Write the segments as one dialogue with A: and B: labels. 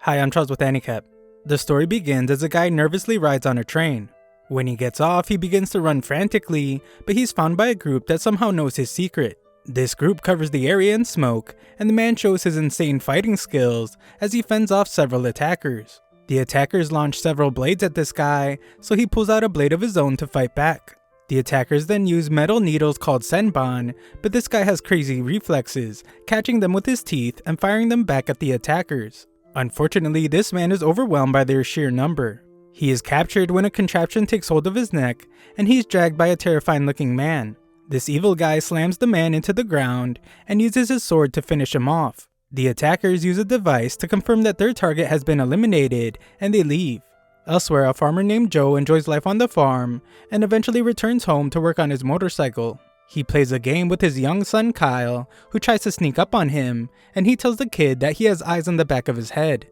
A: Hi, I'm Charles with AniCap. The story begins as a guy nervously rides on a train. When he gets off, he begins to run frantically, but he's found by a group that somehow knows his secret. This group covers the area in smoke, and the man shows his insane fighting skills as he fends off several attackers. The attackers launch several blades at this guy, so he pulls out a blade of his own to fight back. The attackers then use metal needles called senbon, but this guy has crazy reflexes, catching them with his teeth and firing them back at the attackers. Unfortunately, this man is overwhelmed by their sheer number. He is captured when a contraption takes hold of his neck, and he's dragged by a terrifying looking man. This evil guy slams the man into the ground and uses his sword to finish him off. The attackers use a device to confirm that their target has been eliminated, and they leave. Elsewhere, a farmer named Joe enjoys life on the farm and eventually returns home to work on his motorcycle. He plays a game with his young son Kyle, who tries to sneak up on him, and he tells the kid that he has eyes on the back of his head.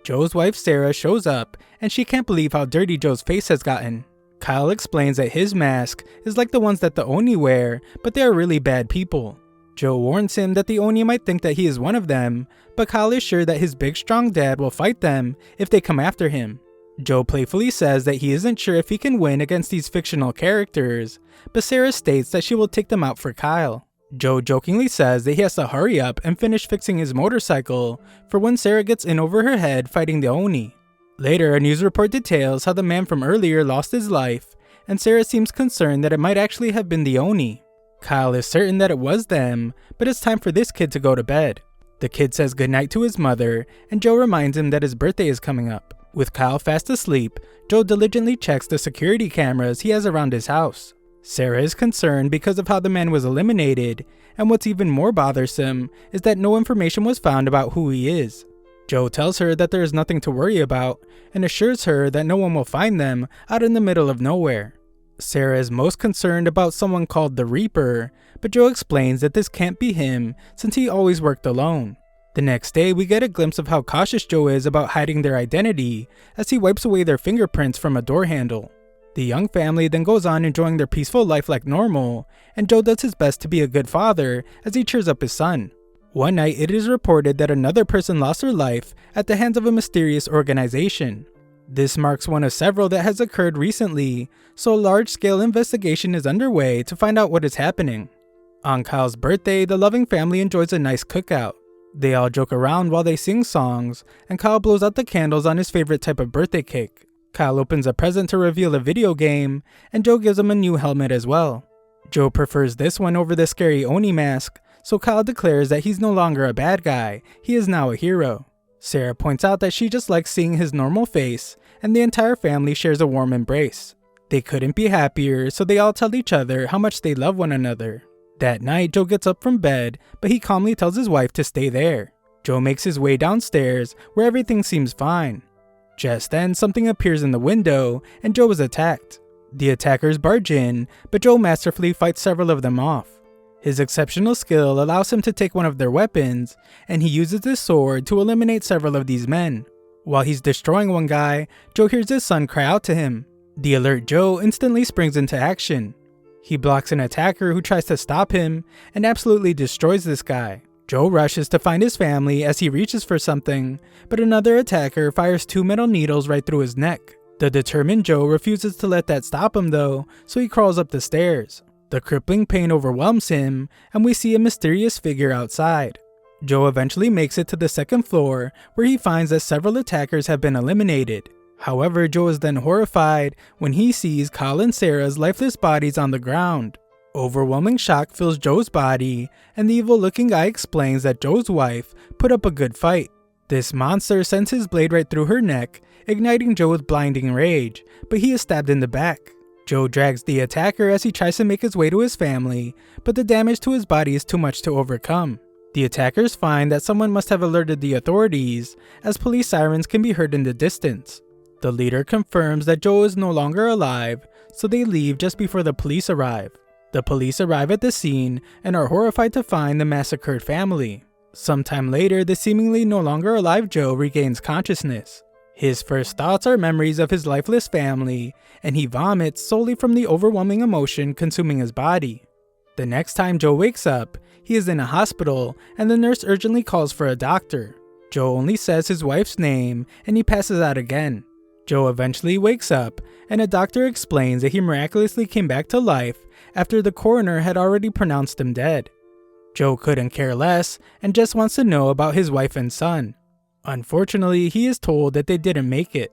A: Joe's wife Sarah shows up, and she can't believe how dirty Joe's face has gotten. Kyle explains that his mask is like the ones that the Oni wear, but they are really bad people. Joe warns him that the Oni might think that he is one of them, but Kyle is sure that his big strong dad will fight them if they come after him. Joe playfully says that he isn't sure if he can win against these fictional characters, but Sarah states that she will take them out for Kyle. Joe jokingly says that he has to hurry up and finish fixing his motorcycle for when Sarah gets in over her head fighting the Oni. Later, a news report details how the man from earlier lost his life, and Sarah seems concerned that it might actually have been the Oni. Kyle is certain that it was them, but it's time for this kid to go to bed. The kid says goodnight to his mother, and Joe reminds him that his birthday is coming up. With Kyle fast asleep, Joe diligently checks the security cameras he has around his house. Sarah is concerned because of how the man was eliminated, and what's even more bothersome is that no information was found about who he is. Joe tells her that there is nothing to worry about, and assures her that no one will find them out in the middle of nowhere. Sarah is most concerned about someone called the Reaper, but Joe explains that this can't be him since he always worked alone. The next day, we get a glimpse of how cautious Joe is about hiding their identity as he wipes away their fingerprints from a door handle. The young family then goes on enjoying their peaceful life like normal, and Joe does his best to be a good father as he cheers up his son. One night, it is reported that another person lost her life at the hands of a mysterious organization. This marks one of several that has occurred recently, so a large-scale investigation is underway to find out what is happening. On Kyle's birthday, the loving family enjoys a nice cookout. They all joke around while they sing songs, and Kyle blows out the candles on his favorite type of birthday cake. Kyle opens a present to reveal a video game, and Joe gives him a new helmet as well. Joe prefers this one over the scary Oni mask, so Kyle declares that he's no longer a bad guy, he is now a hero. Sarah points out that she just likes seeing his normal face, and the entire family shares a warm embrace. They couldn't be happier, so they all tell each other how much they love one another. That night, Joe gets up from bed, but he calmly tells his wife to stay there. Joe makes his way downstairs, where everything seems fine. Just then, something appears in the window, and Joe is attacked. The attackers barge in, but Joe masterfully fights several of them off. His exceptional skill allows him to take one of their weapons, and he uses his sword to eliminate several of these men. While he's destroying one guy, Joe hears his son cry out to him. The alert Joe instantly springs into action. He blocks an attacker who tries to stop him, and absolutely destroys this guy. Joe rushes to find his family as he reaches for something, but another attacker fires 2 metal needles right through his neck. The determined Joe refuses to let that stop him though, so he crawls up the stairs. The crippling pain overwhelms him, and we see a mysterious figure outside. Joe eventually makes it to the 2nd floor, where he finds that several attackers have been eliminated. However, Joe is then horrified when he sees Kyle and Sarah's lifeless bodies on the ground. Overwhelming shock fills Joe's body, and the evil-looking guy explains that Joe's wife put up a good fight. This monster sends his blade right through her neck, igniting Joe with blinding rage, but he is stabbed in the back. Joe drags the attacker as he tries to make his way to his family, but the damage to his body is too much to overcome. The attackers find that someone must have alerted the authorities, as police sirens can be heard in the distance. The leader confirms that Joe is no longer alive, so they leave just before the police arrive. The police arrive at the scene and are horrified to find the massacred family. Sometime later, the seemingly no longer alive Joe regains consciousness. His first thoughts are memories of his lifeless family, and he vomits solely from the overwhelming emotion consuming his body. The next time Joe wakes up, he is in a hospital, and the nurse urgently calls for a doctor. Joe only says his wife's name and he passes out again. Joe eventually wakes up and a doctor explains that he miraculously came back to life after the coroner had already pronounced him dead. Joe couldn't care less and just wants to know about his wife and son. Unfortunately, he is told that they didn't make it.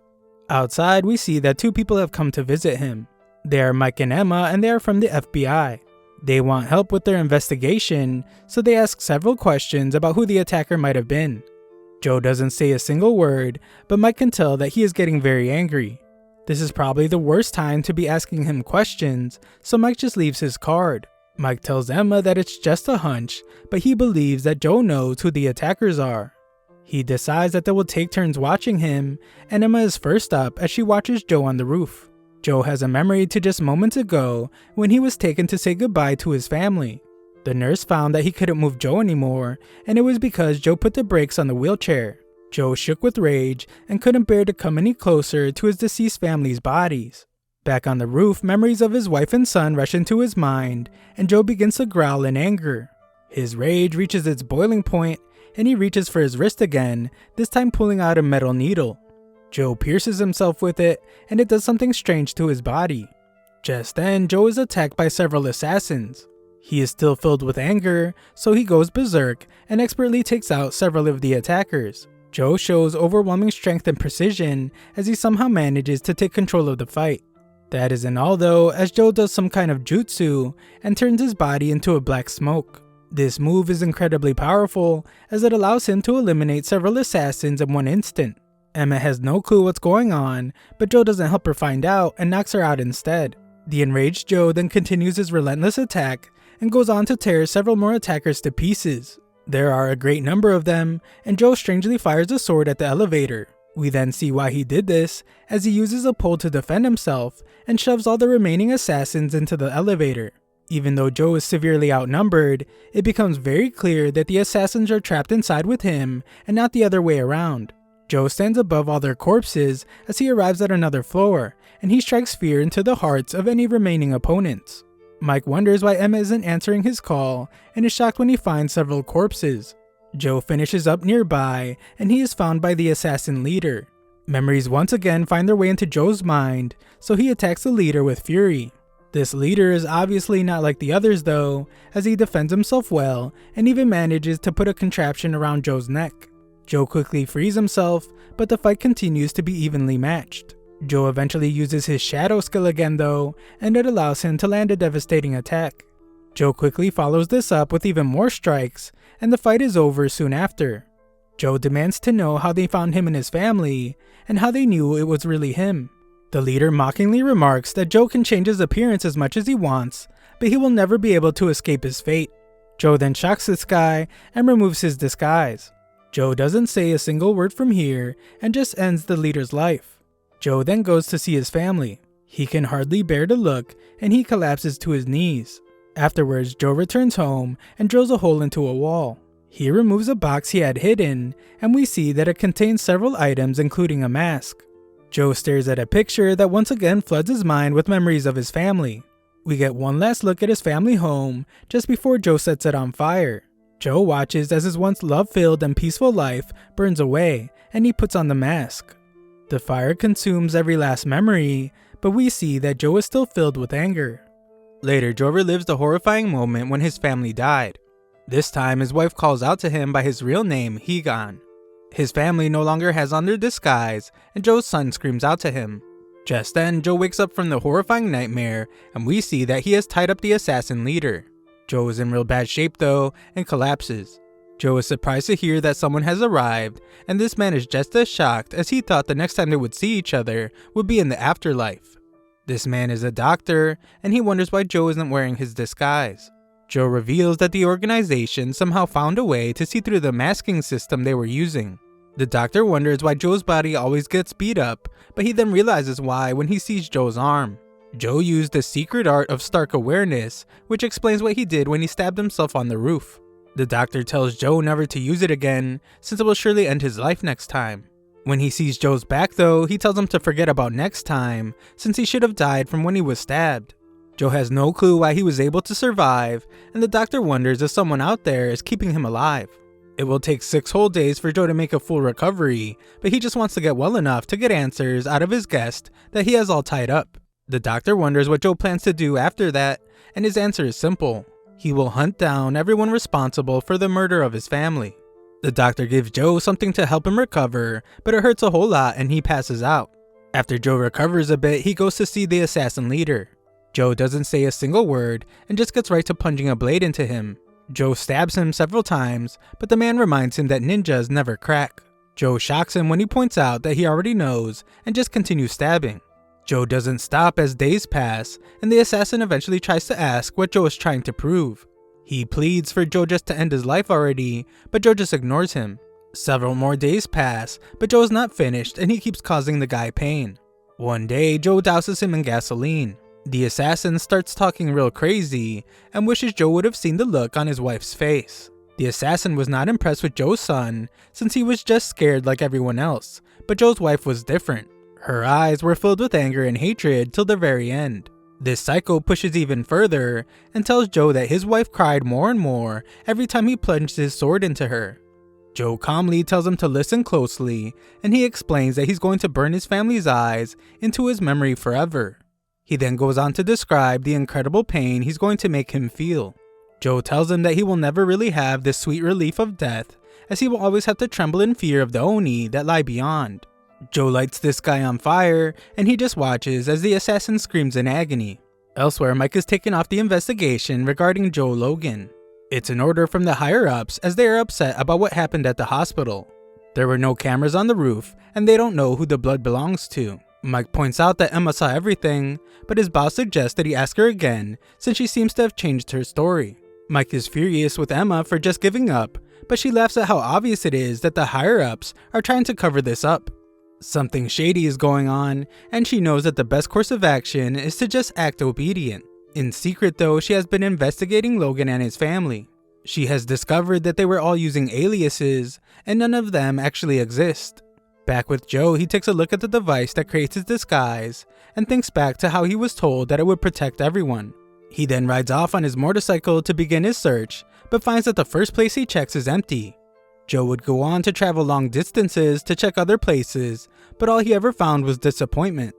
A: Outside, we see that two people have come to visit him. They are Mike and Emma, and they are from the FBI. They want help with their investigation, so they ask several questions about who the attacker might have been. Joe doesn't say a single word, but Mike can tell that he is getting very angry. This is probably the worst time to be asking him questions, so Mike just leaves his card. Mike tells Emma that it's just a hunch, but he believes that Joe knows who the attackers are. He decides that they will take turns watching him, and Emma is first up as she watches Joe on the roof. Joe has a memory to just moments ago when he was taken to say goodbye to his family. The nurse found that he couldn't move Joe anymore, and it was because Joe put the brakes on the wheelchair. Joe shook with rage and couldn't bear to come any closer to his deceased family's bodies. Back on the roof, memories of his wife and son rush into his mind, and Joe begins to growl in anger. His rage reaches its boiling point, and he reaches for his wrist again, this time pulling out a metal needle. Joe pierces himself with it, and it does something strange to his body. Just then, Joe is attacked by several assassins. He is still filled with anger, so he goes berserk and expertly takes out several of the attackers. Joe shows overwhelming strength and precision as he somehow manages to take control of the fight. That isn't all though, as Joe does some kind of jutsu and turns his body into a black smoke. This move is incredibly powerful as it allows him to eliminate several assassins in one instant. Emma has no clue what's going on, but Joe doesn't help her find out and knocks her out instead. The enraged Joe then continues his relentless attack and goes on to tear several more attackers to pieces. There are a great number of them, and Joe strangely fires a sword at the elevator. We then see why he did this, as he uses a pole to defend himself and shoves all the remaining assassins into the elevator. Even though Joe is severely outnumbered, it becomes very clear that the assassins are trapped inside with him and not the other way around. Joe stands above all their corpses as he arrives at another floor, and he strikes fear into the hearts of any remaining opponents. Mike wonders why Emma isn't answering his call and is shocked when he finds several corpses. Joe finishes up nearby, and he is found by the assassin leader. Memories once again find their way into Joe's mind, so he attacks the leader with fury. This leader is obviously not like the others though, as he defends himself well and even manages to put a contraption around Joe's neck. Joe quickly frees himself, but the fight continues to be evenly matched. Joe eventually uses his shadow skill again though, and it allows him to land a devastating attack. Joe quickly follows this up with even more strikes, and the fight is over soon after. Joe demands to know how they found him and his family, and how they knew it was really him. The leader mockingly remarks that Joe can change his appearance as much as he wants, but he will never be able to escape his fate. Joe then shocks this guy and removes his disguise. Joe doesn't say a single word from here and just ends the leader's life. Joe then goes to see his family. He can hardly bear to look and he collapses to his knees. Afterwards, Joe returns home and drills a hole into a wall. He removes a box he had hidden, and we see that it contains several items including a mask. Joe stares at a picture that once again floods his mind with memories of his family. We get one last look at his family home just before Joe sets it on fire. Joe watches as his once love-filled and peaceful life burns away, and he puts on the mask. The fire consumes every last memory, but we see that Joe is still filled with anger. Later, Joe relives the horrifying moment when his family died. This time, his wife calls out to him by his real name, Hegon. His family no longer has on their disguise, and Joe's son screams out to him. Just then, Joe wakes up from the horrifying nightmare, and we see that he has tied up the assassin leader. Joe is in real bad shape though, and collapses. Joe is surprised to hear that someone has arrived, and this man is just as shocked as he thought the next time they would see each other would be in the afterlife. This man is a doctor, and he wonders why Joe isn't wearing his disguise. Joe reveals that the organization somehow found a way to see through the masking system they were using. The doctor wonders why Joe's body always gets beat up, but he then realizes why when he sees Joe's arm. Joe used the secret art of Stark awareness, which explains what he did when he stabbed himself on the roof. The doctor tells Joe never to use it again, since it will surely end his life next time. When he sees Joe's back though, he tells him to forget about next time, since he should have died from when he was stabbed. Joe has no clue why he was able to survive, and the doctor wonders if someone out there is keeping him alive. It will take 6 whole days for Joe to make a full recovery, but he just wants to get well enough to get answers out of his guest that he has all tied up. The doctor wonders what Joe plans to do after that, and his answer is simple. He will hunt down everyone responsible for the murder of his family. The doctor gives Joe something to help him recover, but it hurts a whole lot and he passes out. After Joe recovers a bit, he goes to see the assassin leader. Joe doesn't say a single word and just gets right to punching a blade into him. Joe stabs him several times, but the man reminds him that ninjas never crack. Joe shocks him when he points out that he already knows and just continues stabbing. Joe doesn't stop as days pass, and the assassin eventually tries to ask what Joe is trying to prove. He pleads for Joe just to end his life already, but Joe just ignores him. Several more days pass, but Joe is not finished and he keeps causing the guy pain. One day, Joe douses him in gasoline. The assassin starts talking real crazy and wishes Joe would have seen the look on his wife's face. The assassin was not impressed with Joe's son since he was just scared like everyone else, but Joe's wife was different. Her eyes were filled with anger and hatred till the very end. This psycho pushes even further and tells Joe that his wife cried more and more every time he plunged his sword into her. Joe calmly tells him to listen closely, and he explains that he's going to burn his family's eyes into his memory forever. He then goes on to describe the incredible pain he's going to make him feel. Joe tells him that he will never really have this sweet relief of death, as he will always have to tremble in fear of the Oni that lie beyond. Joe lights this guy on fire, and he just watches as the assassin screams in agony. Elsewhere, Mike is taken off the investigation regarding Joe Logan. It's an order from the higher-ups as they are upset about what happened at the hospital. There were no cameras on the roof, and they don't know who the blood belongs to. Mike points out that Emma saw everything, but his boss suggests that he ask her again since she seems to have changed her story. Mike is furious with Emma for just giving up, but she laughs at how obvious it is that the higher-ups are trying to cover this up. Something shady is going on, and she knows that the best course of action is to just act obedient. In secret though, she has been investigating Logan and his family. She has discovered that they were all using aliases, and none of them actually exist. Back with Joe, he takes a look at the device that creates his disguise, and thinks back to how he was told that it would protect everyone. He then rides off on his motorcycle to begin his search, but finds that the first place he checks is empty. Joe would go on to travel long distances to check other places, but all he ever found was disappointment.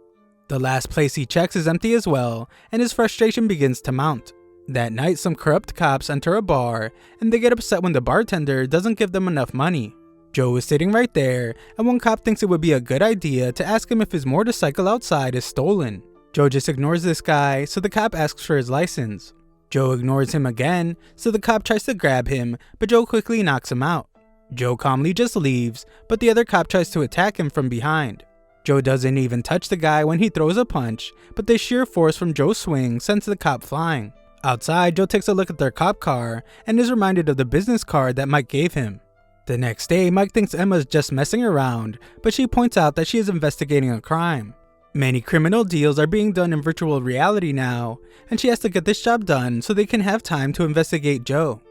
A: The last place he checks is empty as well, and his frustration begins to mount. That night, some corrupt cops enter a bar, and they get upset when the bartender doesn't give them enough money. Joe is sitting right there, and one cop thinks it would be a good idea to ask him if his motorcycle outside is stolen. Joe just ignores this guy, so the cop asks for his license. Joe ignores him again, so the cop tries to grab him, but Joe quickly knocks him out. Joe calmly just leaves, but the other cop tries to attack him from behind. Joe doesn't even touch the guy when he throws a punch, but the sheer force from Joe's swing sends the cop flying. Outside, Joe takes a look at their cop car and is reminded of the business card that Mike gave him. The next day, Mike thinks Emma's just messing around, but she points out that she is investigating a crime. Many criminal deals are being done in virtual reality now, and she has to get this job done so they can have time to investigate Joe.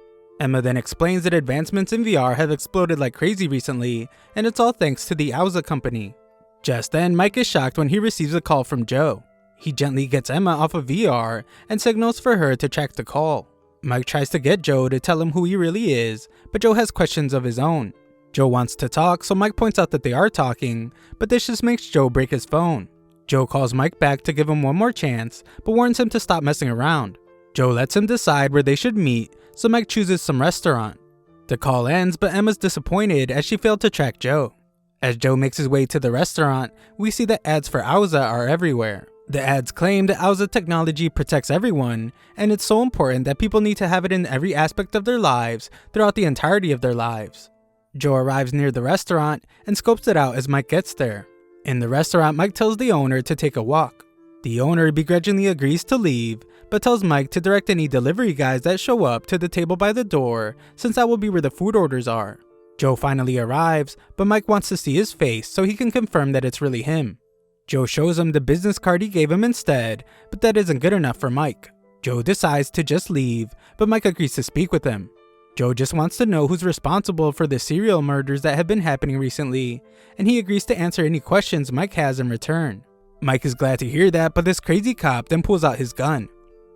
A: Emma then explains that advancements in VR have exploded like crazy recently, and it's all thanks to the Auza company. Just then, Mike is shocked when he receives a call from Joe. He gently gets Emma off of VR and signals for her to track the call. Mike tries to get Joe to tell him who he really is, but Joe has questions of his own. Joe wants to talk, so Mike points out that they are talking, but this just makes Joe break his phone. Joe calls Mike back to give him one more chance, but warns him to stop messing around. Joe lets him decide where they should meet, so Mike chooses some restaurant. The call ends, but Emma's disappointed as she failed to track Joe. As Joe makes his way to the restaurant, we see that ads for Auza are everywhere. The ads claim that Auza technology protects everyone, and it's so important that people need to have it in every aspect of their lives throughout the entirety of their lives. Joe arrives near the restaurant and scopes it out as Mike gets there. In the restaurant, Mike tells the owner to take a walk. The owner begrudgingly agrees to leave, but tells Mike to direct any delivery guys that show up to the table by the door, since that will be where the food orders are. Joe finally arrives, but Mike wants to see his face so he can confirm that it's really him. Joe shows him the business card he gave him instead, but that isn't good enough for Mike. Joe decides to just leave, but Mike agrees to speak with him. Joe just wants to know who's responsible for the serial murders that have been happening recently, and he agrees to answer any questions Mike has in return. Mike is glad to hear that, but this crazy cop then pulls out his gun.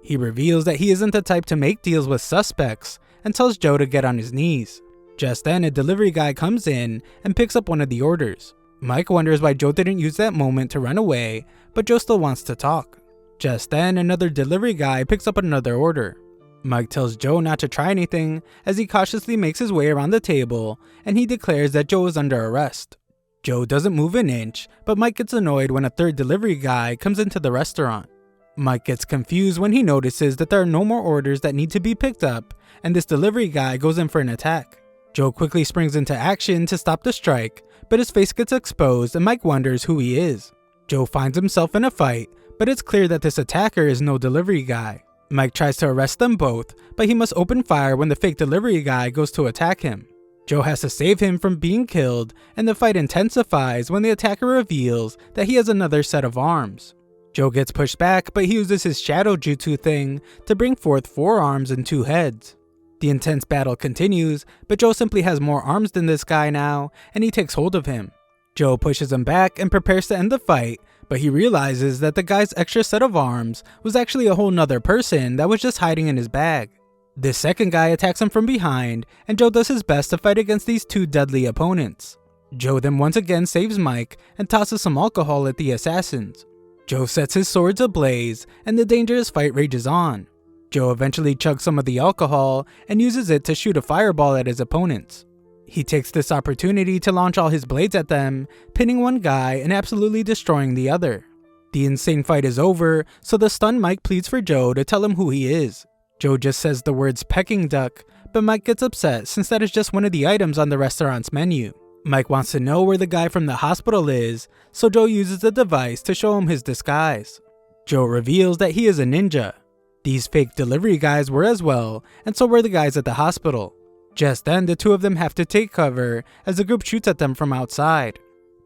A: He reveals that he isn't the type to make deals with suspects and tells Joe to get on his knees. Just then, a delivery guy comes in and picks up one of the orders. Mike wonders why Joe didn't use that moment to run away, but Joe still wants to talk. Just then, another delivery guy picks up another order. Mike tells Joe not to try anything as he cautiously makes his way around the table, and he declares that Joe is under arrest. Joe doesn't move an inch, but Mike gets annoyed when a third delivery guy comes into the restaurant. Mike gets confused when he notices that there are no more orders that need to be picked up, and this delivery guy goes in for an attack. Joe quickly springs into action to stop the strike, but his face gets exposed and Mike wonders who he is. Joe finds himself in a fight, but it's clear that this attacker is no delivery guy. Mike tries to arrest them both, but he must open fire when the fake delivery guy goes to attack him. Joe has to save him from being killed, and the fight intensifies when the attacker reveals that he has another set of arms. Joe gets pushed back, but he uses his shadow jutsu thing to bring forth 4 arms and 2 heads. The intense battle continues, but Joe simply has more arms than this guy now, and he takes hold of him. Joe pushes him back and prepares to end the fight, but he realizes that the guy's extra set of arms was actually a whole nother person that was just hiding in his bag. This second guy attacks him from behind, and Joe does his best to fight against these 2 deadly opponents. Joe then once again saves Mike and tosses some alcohol at the assassins. Joe sets his swords ablaze, and the dangerous fight rages on. Joe eventually chugs some of the alcohol and uses it to shoot a fireball at his opponents. He takes this opportunity to launch all his blades at them, pinning one guy and absolutely destroying the other. The insane fight is over, so the stunned Mike pleads for Joe to tell him who he is. Joe just says the words "pecking duck," but Mike gets upset since that is just one of the items on the restaurant's menu. Mike wants to know where the guy from the hospital is, so Joe uses the device to show him his disguise. Joe reveals that he is a ninja. These fake delivery guys were as well, and so were the guys at the hospital. Just then, the 2 of them have to take cover as the group shoots at them from outside.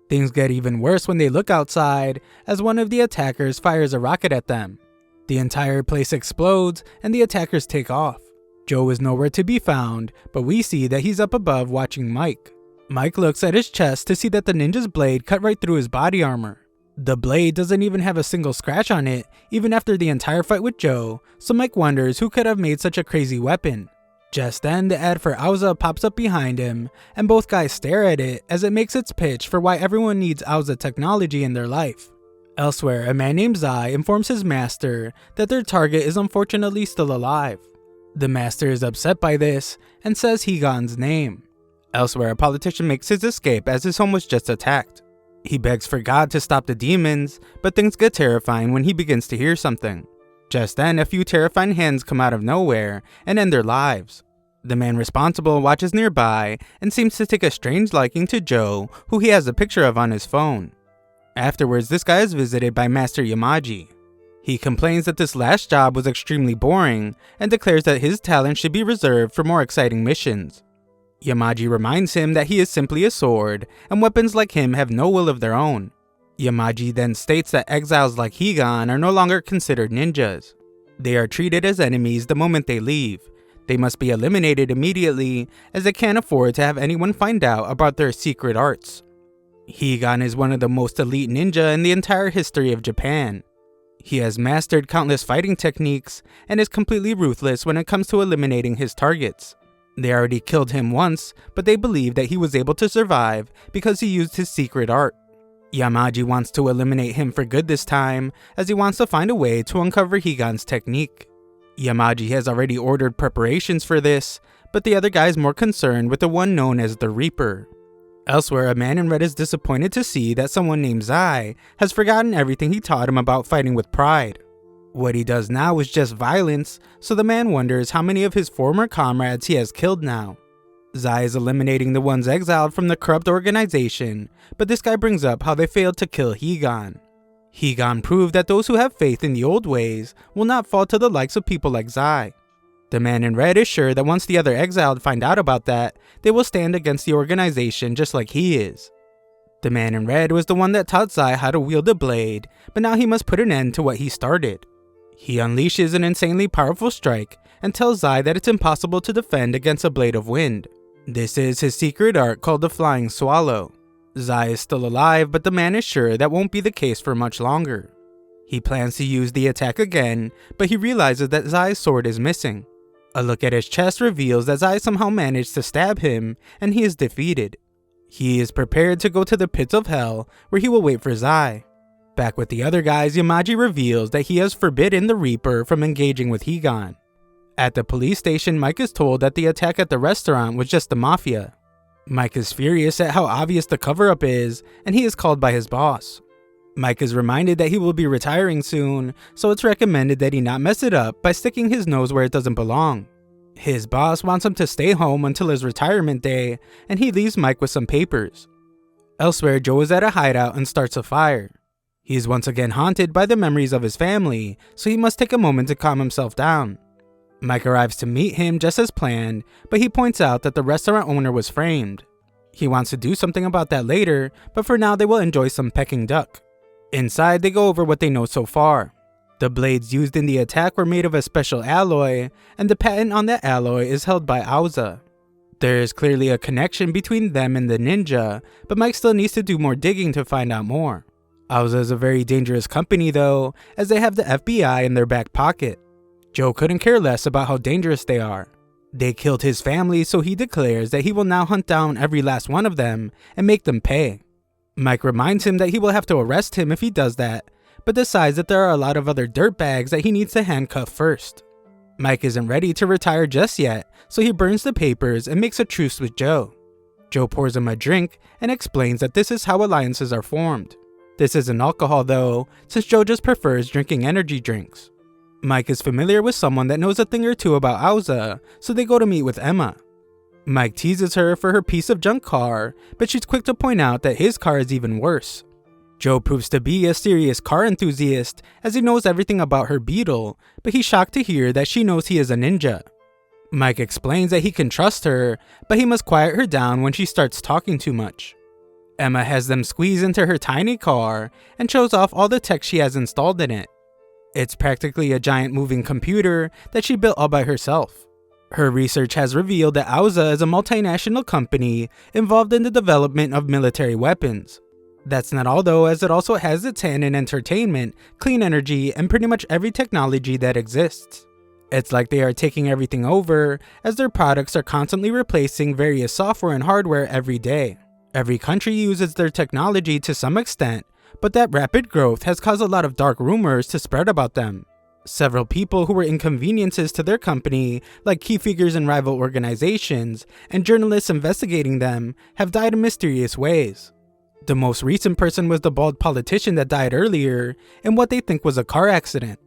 A: Things get even worse when they look outside, as one of the attackers fires a rocket at them. The entire place explodes, and the attackers take off. Joe is nowhere to be found, but we see that he's up above watching Mike. Mike looks at his chest to see that the ninja's blade cut right through his body armor. The blade doesn't even have a single scratch on it, even after the entire fight with Joe, so Mike wonders who could have made such a crazy weapon. Just then, the ad for Auza pops up behind him, and both guys stare at it as it makes its pitch for why everyone needs Auza technology in their life. Elsewhere, a man named Zai informs his master that their target is unfortunately still alive. The master is upset by this and says Higan's name. Elsewhere, a politician makes his escape as his home was just attacked. He begs for God to stop the demons, but things get terrifying when he begins to hear something. Just then, a few terrifying hands come out of nowhere and end their lives. The man responsible watches nearby and seems to take a strange liking to Joe, who he has a picture of on his phone. Afterwards, this guy is visited by Master Yamaji. He complains that this last job was extremely boring and declares that his talent should be reserved for more exciting missions. Yamaji reminds him that he is simply a sword, and weapons like him have no will of their own. Yamaji then states that exiles like Higan are no longer considered ninjas. They are treated as enemies the moment they leave. They must be eliminated immediately, as they can't afford to have anyone find out about their secret arts. Higan is one of the most elite ninja in the entire history of Japan. He has mastered countless fighting techniques, and is completely ruthless when it comes to eliminating his targets. They already killed him once, but they believe that he was able to survive because he used his secret art. Yamaji wants to eliminate him for good this time, as he wants to find a way to uncover Higan's technique. Yamaji has already ordered preparations for this, but the other guy is more concerned with the one known as the Reaper. Elsewhere, a man in red is disappointed to see that someone named Zai has forgotten everything he taught him about fighting with pride. What he does now is just violence, so the man wonders how many of his former comrades he has killed now. Zai is eliminating the ones exiled from the corrupt organization, but this guy brings up how they failed to kill Higan. Higan proved that those who have faith in the old ways will not fall to the likes of people like Zai. The man in red is sure that once the other exiled find out about that, they will stand against the organization just like he is. The man in red was the one that taught Zai how to wield a blade, but now he must put an end to what he started. He unleashes an insanely powerful strike and tells Zai that it's impossible to defend against a blade of wind. This is his secret art called the Flying Swallow. Zai is still alive, but the man is sure that won't be the case for much longer. He plans to use the attack again, but he realizes that Zai's sword is missing. A look at his chest reveals that Zai somehow managed to stab him, and he is defeated. He is prepared to go to the pits of hell, where he will wait for Zai. Back with the other guys, Yamaji reveals that he has forbidden the Reaper from engaging with Higan. At the police station, Mike is told that the attack at the restaurant was just the Mafia. Mike is furious at how obvious the cover-up is, and he is called by his boss. Mike is reminded that he will be retiring soon, so it's recommended that he not mess it up by sticking his nose where it doesn't belong. His boss wants him to stay home until his retirement day, and he leaves Mike with some papers. Elsewhere, Joe is at a hideout and starts a fire. He is once again haunted by the memories of his family, so he must take a moment to calm himself down. Mike arrives to meet him just as planned, but he points out that the restaurant owner was framed. He wants to do something about that later, but for now they will enjoy some Peking duck. Inside, they go over what they know so far. The blades used in the attack were made of a special alloy, and the patent on that alloy is held by Auza. There is clearly a connection between them and the ninja, but Mike still needs to do more digging to find out more. Auza is a very dangerous company though, as they have the FBI in their back pocket. Joe couldn't care less about how dangerous they are. They killed his family, so he declares that he will now hunt down every last one of them and make them pay. Mike reminds him that he will have to arrest him if he does that, but decides that there are a lot of other dirtbags that he needs to handcuff first. Mike isn't ready to retire just yet, so he burns the papers and makes a truce with Joe. Joe pours him a drink and explains that this is how alliances are formed. This isn't alcohol though, since Joe just prefers drinking energy drinks. Mike is familiar with someone that knows a thing or two about Auza, so they go to meet with Emma. Mike teases her for her piece of junk car, but she's quick to point out that his car is even worse. Joe proves to be a serious car enthusiast as he knows everything about her Beetle, but he's shocked to hear that she knows he is a ninja. Mike explains that he can trust her, but he must quiet her down when she starts talking too much. Emma has them squeeze into her tiny car and shows off all the tech she has installed in it. It's practically a giant moving computer that she built all by herself. Her research has revealed that Auza is a multinational company involved in the development of military weapons. That's not all though, as it also has its hand in entertainment, clean energy, and pretty much every technology that exists. It's like they are taking everything over, as their products are constantly replacing various software and hardware every day. Every country uses their technology to some extent, but that rapid growth has caused a lot of dark rumors to spread about them. Several people who were inconveniences to their company, like key figures in rival organizations, and journalists investigating them, have died in mysterious ways. The most recent person was the bald politician that died earlier in what they think was a car accident.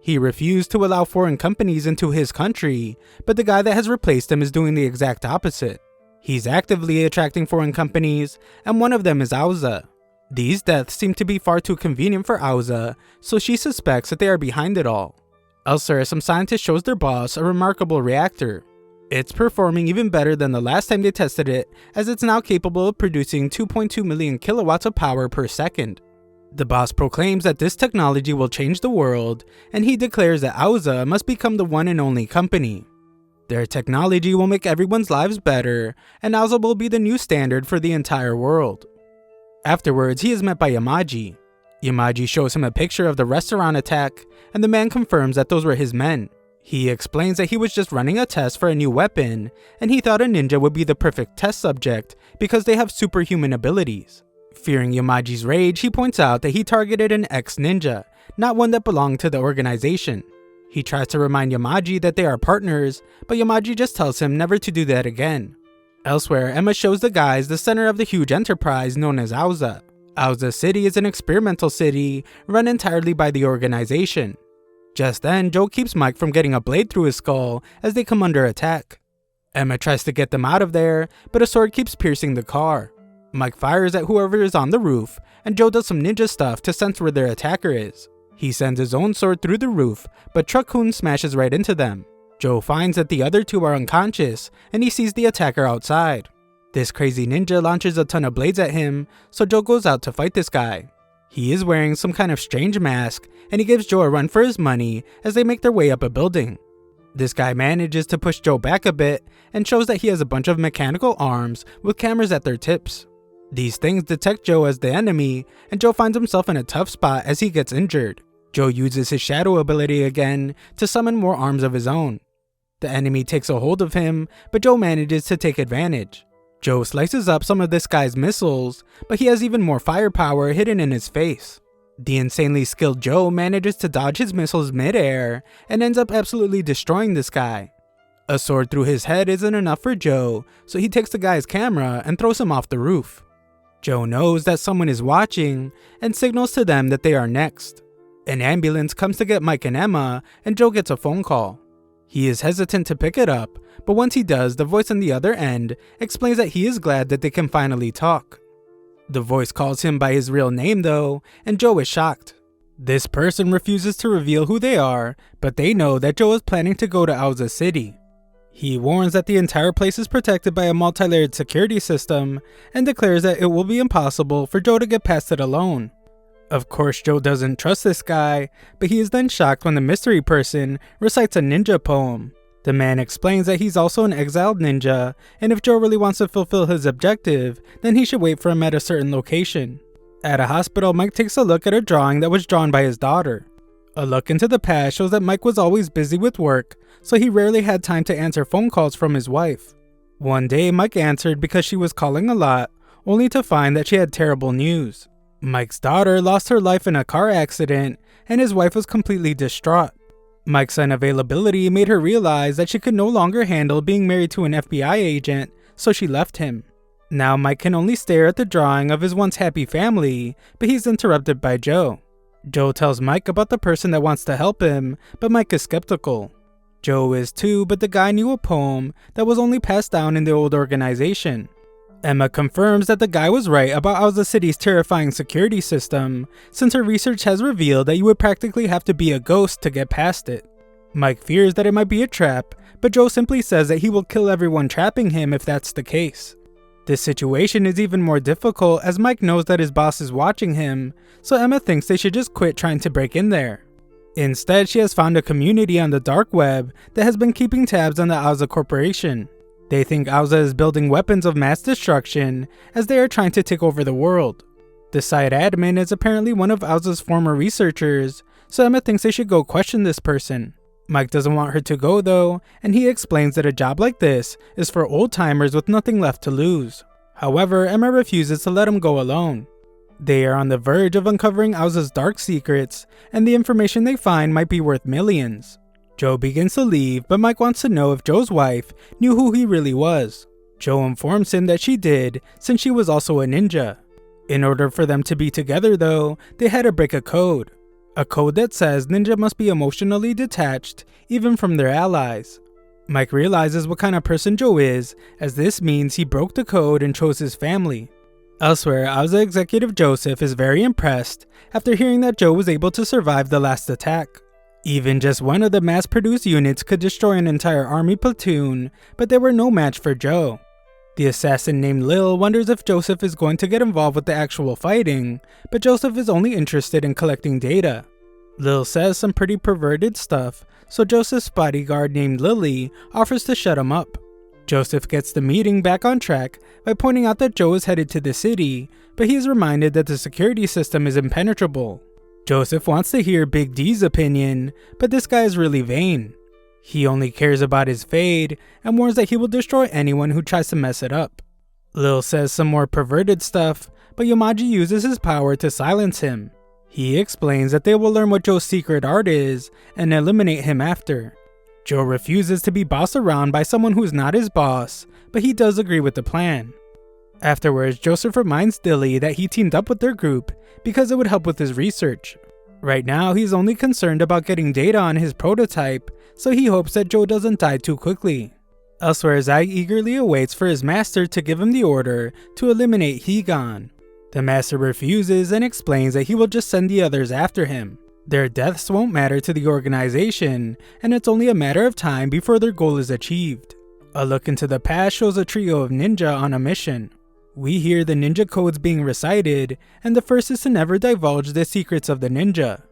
A: He refused to allow foreign companies into his country, but the guy that has replaced him is doing the exact opposite. He's actively attracting foreign companies, and one of them is Auza. These deaths seem to be far too convenient for Auza, so she suspects that they are behind it all. Elsewhere, some scientist shows their boss a remarkable reactor. It's performing even better than the last time they tested it, as it's now capable of producing 2.2 million kilowatts of power per second. The boss proclaims that this technology will change the world, and he declares that Auza must become the one and only company. Their technology will make everyone's lives better, and Auza will be the new standard for the entire world. Afterwards, he is met by Yamaji. Yamaji shows him a picture of the restaurant attack, and the man confirms that those were his men. He explains that he was just running a test for a new weapon, and he thought a ninja would be the perfect test subject because they have superhuman abilities. Fearing Yamaji's rage, he points out that he targeted an ex-ninja, not one that belonged to the organization. He tries to remind Yamaji that they are partners, but Yamaji just tells him never to do that again. Elsewhere, Emma shows the guys the center of the huge enterprise known as Auza. Auza City is an experimental city run entirely by the organization. Just then, Joe keeps Mike from getting a blade through his skull as they come under attack. Emma tries to get them out of there, but a sword keeps piercing the car. Mike fires at whoever is on the roof, and Joe does some ninja stuff to sense where their attacker is. He sends his own sword through the roof, but Truck-kun smashes right into them. Joe finds that the other two are unconscious, and he sees the attacker outside. This crazy ninja launches a ton of blades at him, so Joe goes out to fight this guy. He is wearing some kind of strange mask, and he gives Joe a run for his money as they make their way up a building. This guy manages to push Joe back a bit, and shows that he has a bunch of mechanical arms with cameras at their tips. These things detect Joe as the enemy, and Joe finds himself in a tough spot as he gets injured. Joe uses his shadow ability again to summon more arms of his own. The enemy takes a hold of him, but Joe manages to take advantage. Joe slices up some of this guy's missiles, but he has even more firepower hidden in his face. The insanely skilled Joe manages to dodge his missiles mid-air and ends up absolutely destroying this guy. A sword through his head isn't enough for Joe, so he takes the guy's camera and throws him off the roof. Joe knows that someone is watching and signals to them that they are next. An ambulance comes to get Mike and Emma, and Joe gets a phone call. He is hesitant to pick it up, but once he does, the voice on the other end explains that he is glad that they can finally talk. The voice calls him by his real name though, and Joe is shocked. This person refuses to reveal who they are, but they know that Joe is planning to go to Auza City. He warns that the entire place is protected by a multi-layered security system, and declares that it will be impossible for Joe to get past it alone. Of course, Joe doesn't trust this guy, but he is then shocked when the mystery person recites a ninja poem. The man explains that he's also an exiled ninja, and if Joe really wants to fulfill his objective, then he should wait for him at a certain location. At a hospital, Mike takes a look at a drawing that was drawn by his daughter. A look into the past shows that Mike was always busy with work, so he rarely had time to answer phone calls from his wife. One day, Mike answered because she was calling a lot, only to find that she had terrible news. Mike's daughter lost her life in a car accident, and his wife was completely distraught. Mike's unavailability made her realize that she could no longer handle being married to an FBI agent, so she left him. Now Mike can only stare at the drawing of his once happy family, but he's interrupted by Joe. Joe tells Mike about the person that wants to help him, but Mike is skeptical. Joe is too, but the guy knew a poem that was only passed down in the old organization. Emma confirms that the guy was right about Auza City's terrifying security system, since her research has revealed that you would practically have to be a ghost to get past it. Mike fears that it might be a trap, but Joe simply says that he will kill everyone trapping him if that's the case. This situation is even more difficult as Mike knows that his boss is watching him, so Emma thinks they should just quit trying to break in there. Instead, she has found a community on the dark web that has been keeping tabs on the Auza Corporation. They think Auza is building weapons of mass destruction as they are trying to take over the world. The site admin is apparently one of Auza's former researchers, so Emma thinks they should go question this person. Mike doesn't want her to go though, and he explains that a job like this is for old-timers with nothing left to lose. However, Emma refuses to let him go alone. They are on the verge of uncovering Auza's dark secrets, and the information they find might be worth millions. Joe begins to leave, but Mike wants to know if Joe's wife knew who he really was. Joe informs him that she did, since she was also a ninja. In order for them to be together though, they had to break a code. A code that says ninja must be emotionally detached, even from their allies. Mike realizes what kind of person Joe is, as this means he broke the code and chose his family. Elsewhere, Auza executive Joseph is very impressed after hearing that Joe was able to survive the last attack. Even just one of the mass-produced units could destroy an entire army platoon, but they were no match for Joe. The assassin named Lil wonders if Joseph is going to get involved with the actual fighting, but Joseph is only interested in collecting data. Lil says some pretty perverted stuff, so Joseph's bodyguard named Lily offers to shut him up. Joseph gets the meeting back on track by pointing out that Joe is headed to the city, but he is reminded that the security system is impenetrable. Joseph wants to hear Big D's opinion, but this guy is really vain. He only cares about his fade and warns that he will destroy anyone who tries to mess it up. Lil says some more perverted stuff, but Yamaji uses his power to silence him. He explains that they will learn what Joe's secret art is and eliminate him after. Joe refuses to be bossed around by someone who is not his boss, but he does agree with the plan. Afterwards, Joseph reminds Dilly that he teamed up with their group because it would help with his research. Right now, he's only concerned about getting data on his prototype, so he hopes that Joe doesn't die too quickly. Elsewhere, Zag eagerly awaits for his master to give him the order to eliminate Hegon. The master refuses and explains that he will just send the others after him. Their deaths won't matter to the organization, and it's only a matter of time before their goal is achieved. A look into the past shows a trio of ninja on a mission. We hear the ninja codes being recited, and the first is to never divulge the secrets of the ninja.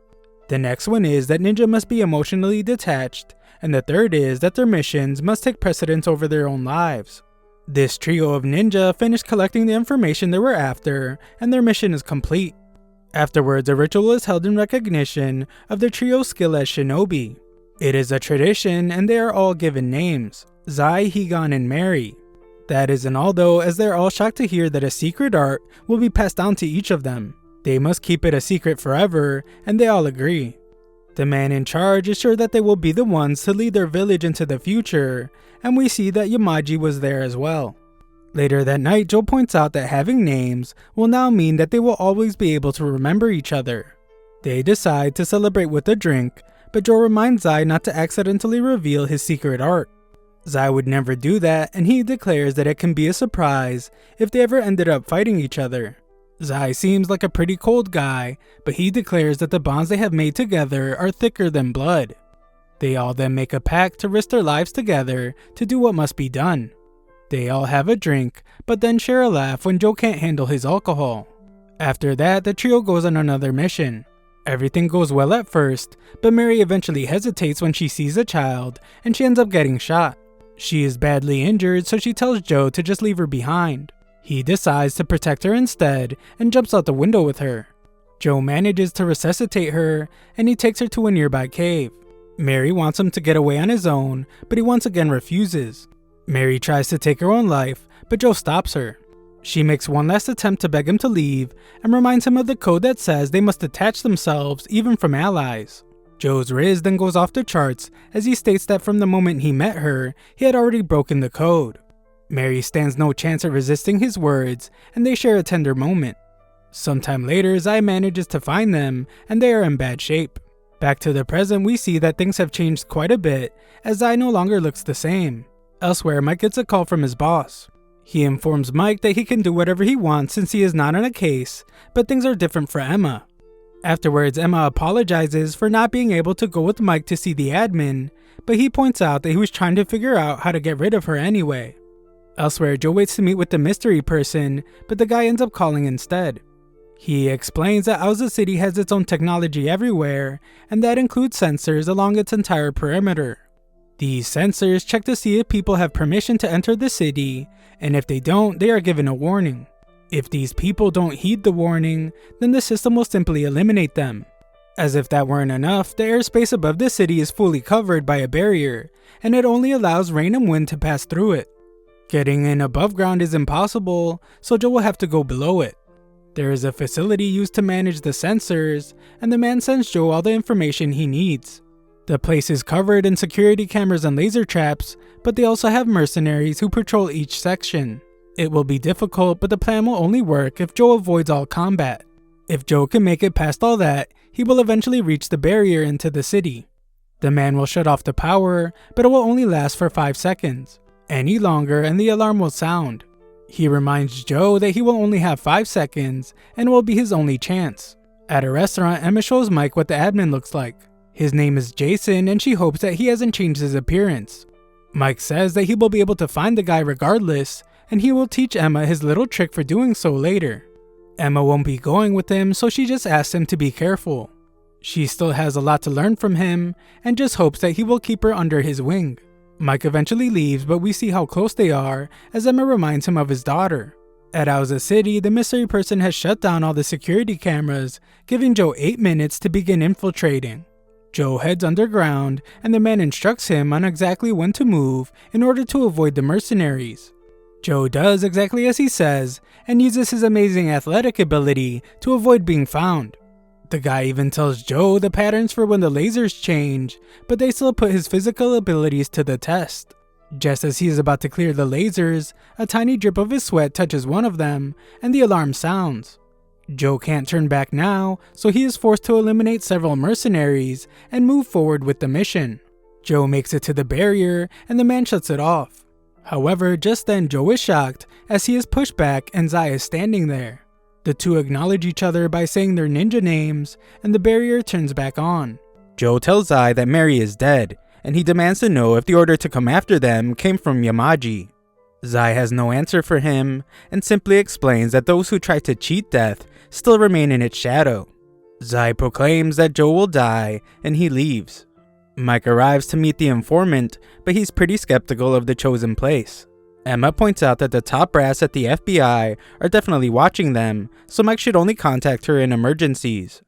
A: The next one is that ninja must be emotionally detached, and the third is that their missions must take precedence over their own lives. This trio of ninja finished collecting the information they were after, and their mission is complete. Afterwards, a ritual is held in recognition of the trio's skill as shinobi. It is a tradition and they are all given names, Zai, Hegon, and Mary. That isn't all though, as they're all shocked to hear that a secret art will be passed down to each of them. They must keep it a secret forever, and they all agree. The man in charge is sure that they will be the ones to lead their village into the future, and we see that Yamaji was there as well. Later that night, Joe points out that having names will now mean that they will always be able to remember each other. They decide to celebrate with a drink, but Joe reminds Zai not to accidentally reveal his secret art. Zai would never do that, and he declares that it can be a surprise if they ever ended up fighting each other. Zai seems like a pretty cold guy, but he declares that the bonds they have made together are thicker than blood. They all then make a pact to risk their lives together to do what must be done. They all have a drink, but then share a laugh when Joe can't handle his alcohol. After that, the trio goes on another mission. Everything goes well at first, but Mary eventually hesitates when she sees a child, and she ends up getting shot. She is badly injured, so she tells Joe to just leave her behind. He decides to protect her instead, and jumps out the window with her. Joe manages to resuscitate her, and he takes her to a nearby cave. Mary wants him to get away on his own, but he once again refuses. Mary tries to take her own life, but Joe stops her. She makes one last attempt to beg him to leave, and reminds him of the code that says they must detach themselves even from allies. Joe's riz then goes off the charts as he states that from the moment he met her, he had already broken the code. Mary stands no chance at resisting his words, and they share a tender moment. Sometime later, Zai manages to find them, and they are in bad shape. Back to the present, we see that things have changed quite a bit, as Zai no longer looks the same. Elsewhere, Mike gets a call from his boss. He informs Mike that he can do whatever he wants since he is not on a case, but things are different for Emma. Afterwards, Emma apologizes for not being able to go with Mike to see the admin, but he points out that he was trying to figure out how to get rid of her anyway. Elsewhere, Joe waits to meet with the mystery person, but the guy ends up calling instead. He explains that Aoza City has its own technology everywhere, and that includes sensors along its entire perimeter. These sensors check to see if people have permission to enter the city, and if they don't, they are given a warning. If these people don't heed the warning, then the system will simply eliminate them. As if that weren't enough, the airspace above the city is fully covered by a barrier, and it only allows rain and wind to pass through it. Getting in above ground is impossible, so Joe will have to go below it. There is a facility used to manage the sensors, and the man sends Joe all the information he needs. The place is covered in security cameras and laser traps, but they also have mercenaries who patrol each section. It will be difficult, but the plan will only work if Joe avoids all combat. If Joe can make it past all that, he will eventually reach the barrier into the city. The man will shut off the power, but it will only last for 5 seconds. Any longer and the alarm will sound. He reminds Joe that he will only have 5 seconds and it will be his only chance. At a restaurant, Emma shows Mike what the admin looks like. His name is Jason, and she hopes that he hasn't changed his appearance. Mike says that he will be able to find the guy regardless, and he will teach Emma his little trick for doing so later. Emma won't be going with him, so she just asks him to be careful. She still has a lot to learn from him, and just hopes that he will keep her under his wing. Mike eventually leaves, but we see how close they are as Emma reminds him of his daughter. At Aoza City, the mystery person has shut down all the security cameras, giving Joe 8 minutes to begin infiltrating. Joe heads underground, and the man instructs him on exactly when to move in order to avoid the mercenaries. Joe does exactly as he says, and uses his amazing athletic ability to avoid being found. The guy even tells Joe the patterns for when the lasers change, but they still put his physical abilities to the test. Just as he is about to clear the lasers, a tiny drip of his sweat touches one of them, and the alarm sounds. Joe can't turn back now, so he is forced to eliminate several mercenaries and move forward with the mission. Joe makes it to the barrier, and the man shuts it off. However, just then Joe is shocked as he is pushed back and Zai is standing there. The two acknowledge each other by saying their ninja names, and the barrier turns back on. Joe tells Zai that Mary is dead, and he demands to know if the order to come after them came from Yamaji. Zai has no answer for him, and simply explains that those who try to cheat death still remain in its shadow. Zai proclaims that Joe will die, and he leaves. Mike arrives to meet the informant, but he's pretty skeptical of the chosen place. Emma points out that the top brass at the FBI are definitely watching them, so Mike should only contact her in emergencies.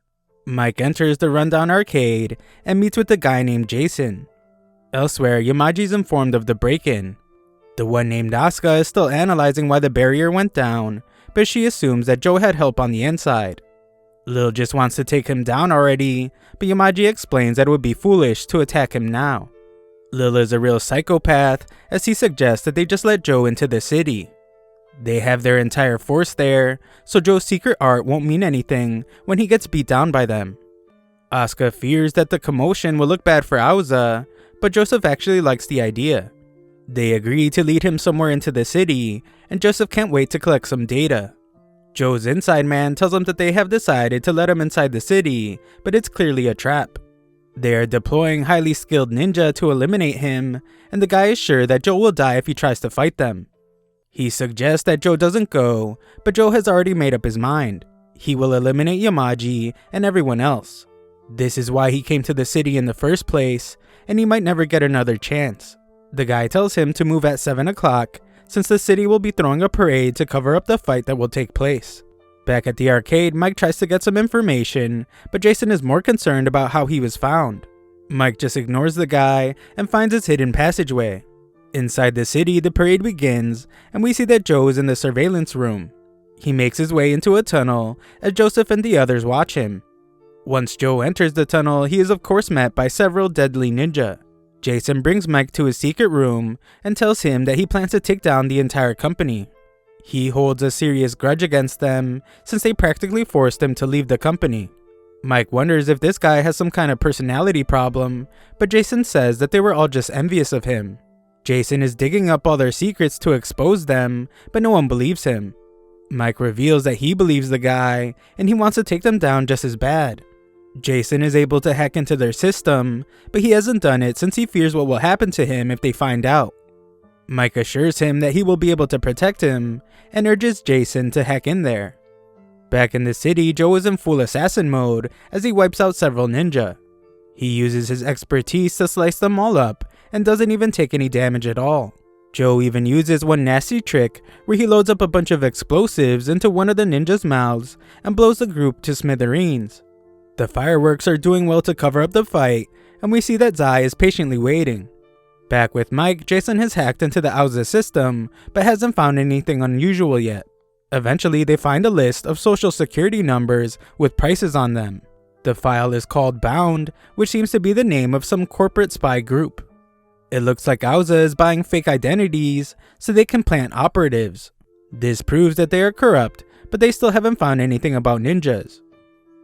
A: Mike enters the rundown arcade and meets with a guy named Jason. Elsewhere, Yamaji's informed of the break-in. The one named Asuka is still analyzing why the barrier went down, but she assumes that Joe had help on the inside. Lil just wants to take him down already, but Yamaji explains that it would be foolish to attack him now. Lil is a real psychopath, as he suggests that they just let Joe into the city. They have their entire force there, so Joe's secret art won't mean anything when he gets beat down by them. Asuka fears that the commotion will look bad for Auza, but Joseph actually likes the idea. They agree to lead him somewhere into the city, and Joseph can't wait to collect some data. Joe's inside man tells him that they have decided to let him inside the city, but it's clearly a trap. They are deploying highly skilled ninja to eliminate him, and the guy is sure that Joe will die if he tries to fight them. He suggests that Joe doesn't go, but Joe has already made up his mind. He will eliminate Yamaji and everyone else. This is why he came to the city in the first place, and he might never get another chance. The guy tells him to move at 7 o'clock, since the city will be throwing a parade to cover up the fight that will take place. Back at the arcade, Mike tries to get some information, but Jason is more concerned about how he was found. Mike just ignores the guy and finds his hidden passageway. Inside the city, the parade begins, and we see that Joe is in the surveillance room. He makes his way into a tunnel, as Joseph and the others watch him. Once Joe enters the tunnel, he is of course met by several deadly ninja. Jason brings Mike to his secret room and tells him that he plans to take down the entire company. He holds a serious grudge against them since they practically forced him to leave the company. Mike wonders if this guy has some kind of personality problem, but Jason says that they were all just envious of him. Jason is digging up all their secrets to expose them, but no one believes him. Mike reveals that he believes the guy, and he wants to take them down just as bad. Jason is able to hack into their system, but he hasn't done it since he fears what will happen to him if they find out. Mike assures him that he will be able to protect him, and urges Jason to hack in there. Back in the city, Joe is in full assassin mode as he wipes out several ninja. He uses his expertise to slice them all up, and doesn't even take any damage at all. Joe even uses one nasty trick where he loads up a bunch of explosives into one of the ninjas' mouths and blows the group to smithereens. The fireworks are doing well to cover up the fight, and we see that Zai is patiently waiting. Back with Mike, Jason has hacked into the Auza system, but hasn't found anything unusual yet. Eventually, they find a list of social security numbers with prices on them. The file is called Bound, which seems to be the name of some corporate spy group. It looks like Auza is buying fake identities so they can plant operatives. This proves that they are corrupt, but they still haven't found anything about ninjas.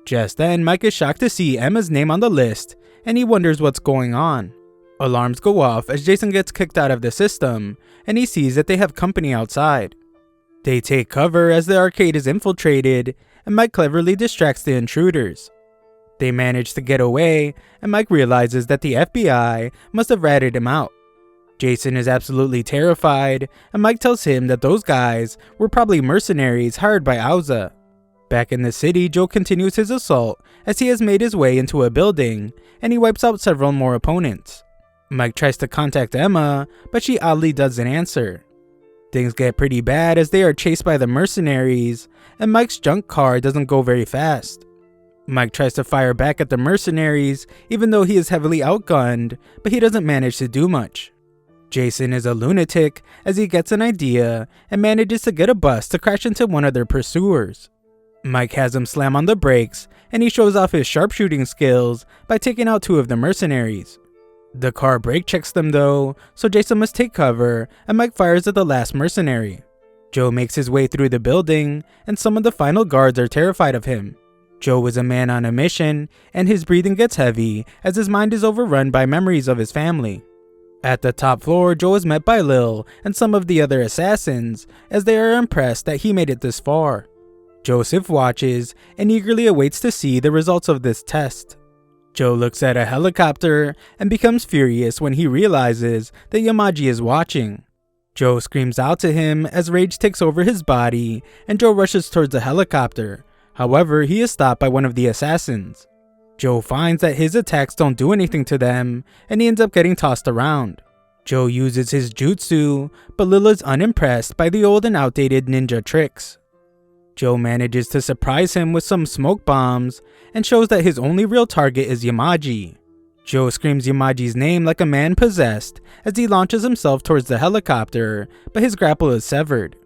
A: Just then, Mike is shocked to see Emma's name on the list, and he wonders what's going on. Alarms go off as Jason gets kicked out of the system, and he sees that they have company outside. They take cover as the arcade is infiltrated, and Mike cleverly distracts the intruders. They manage to get away, and Mike realizes that the FBI must have ratted him out. Jason is absolutely terrified, and Mike tells him that those guys were probably mercenaries hired by Auza. Back in the city, Joe continues his assault as he has made his way into a building, and he wipes out several more opponents. Mike tries to contact Emma, but she oddly doesn't answer. Things get pretty bad as they are chased by the mercenaries, and Mike's junk car doesn't go very fast. Mike tries to fire back at the mercenaries, even though he is heavily outgunned, but he doesn't manage to do much. Jason is a lunatic as he gets an idea and manages to get a bus to crash into one of their pursuers. Mike has him slam on the brakes, and he shows off his sharpshooting skills by taking out two of the mercenaries. The car brake checks them though, so Jason must take cover, and Mike fires at the last mercenary. Joe makes his way through the building, and some of the final guards are terrified of him. Joe is a man on a mission, and his breathing gets heavy as his mind is overrun by memories of his family. At the top floor, Joe is met by Lil and some of the other assassins, as they are impressed that he made it this far. Joseph watches and eagerly awaits to see the results of this test. Joe looks at a helicopter and becomes furious when he realizes that Yamaji is watching. Joe screams out to him as rage takes over his body, and Joe rushes towards the helicopter. However, he is stopped by one of the assassins. Joe finds that his attacks don't do anything to them, and he ends up getting tossed around. Joe uses his jutsu, but Lil is unimpressed by the old and outdated ninja tricks. Joe manages to surprise him with some smoke bombs and shows that his only real target is Yamaji. Joe screams Yamaji's name like a man possessed as he launches himself towards the helicopter, but his grapple is severed.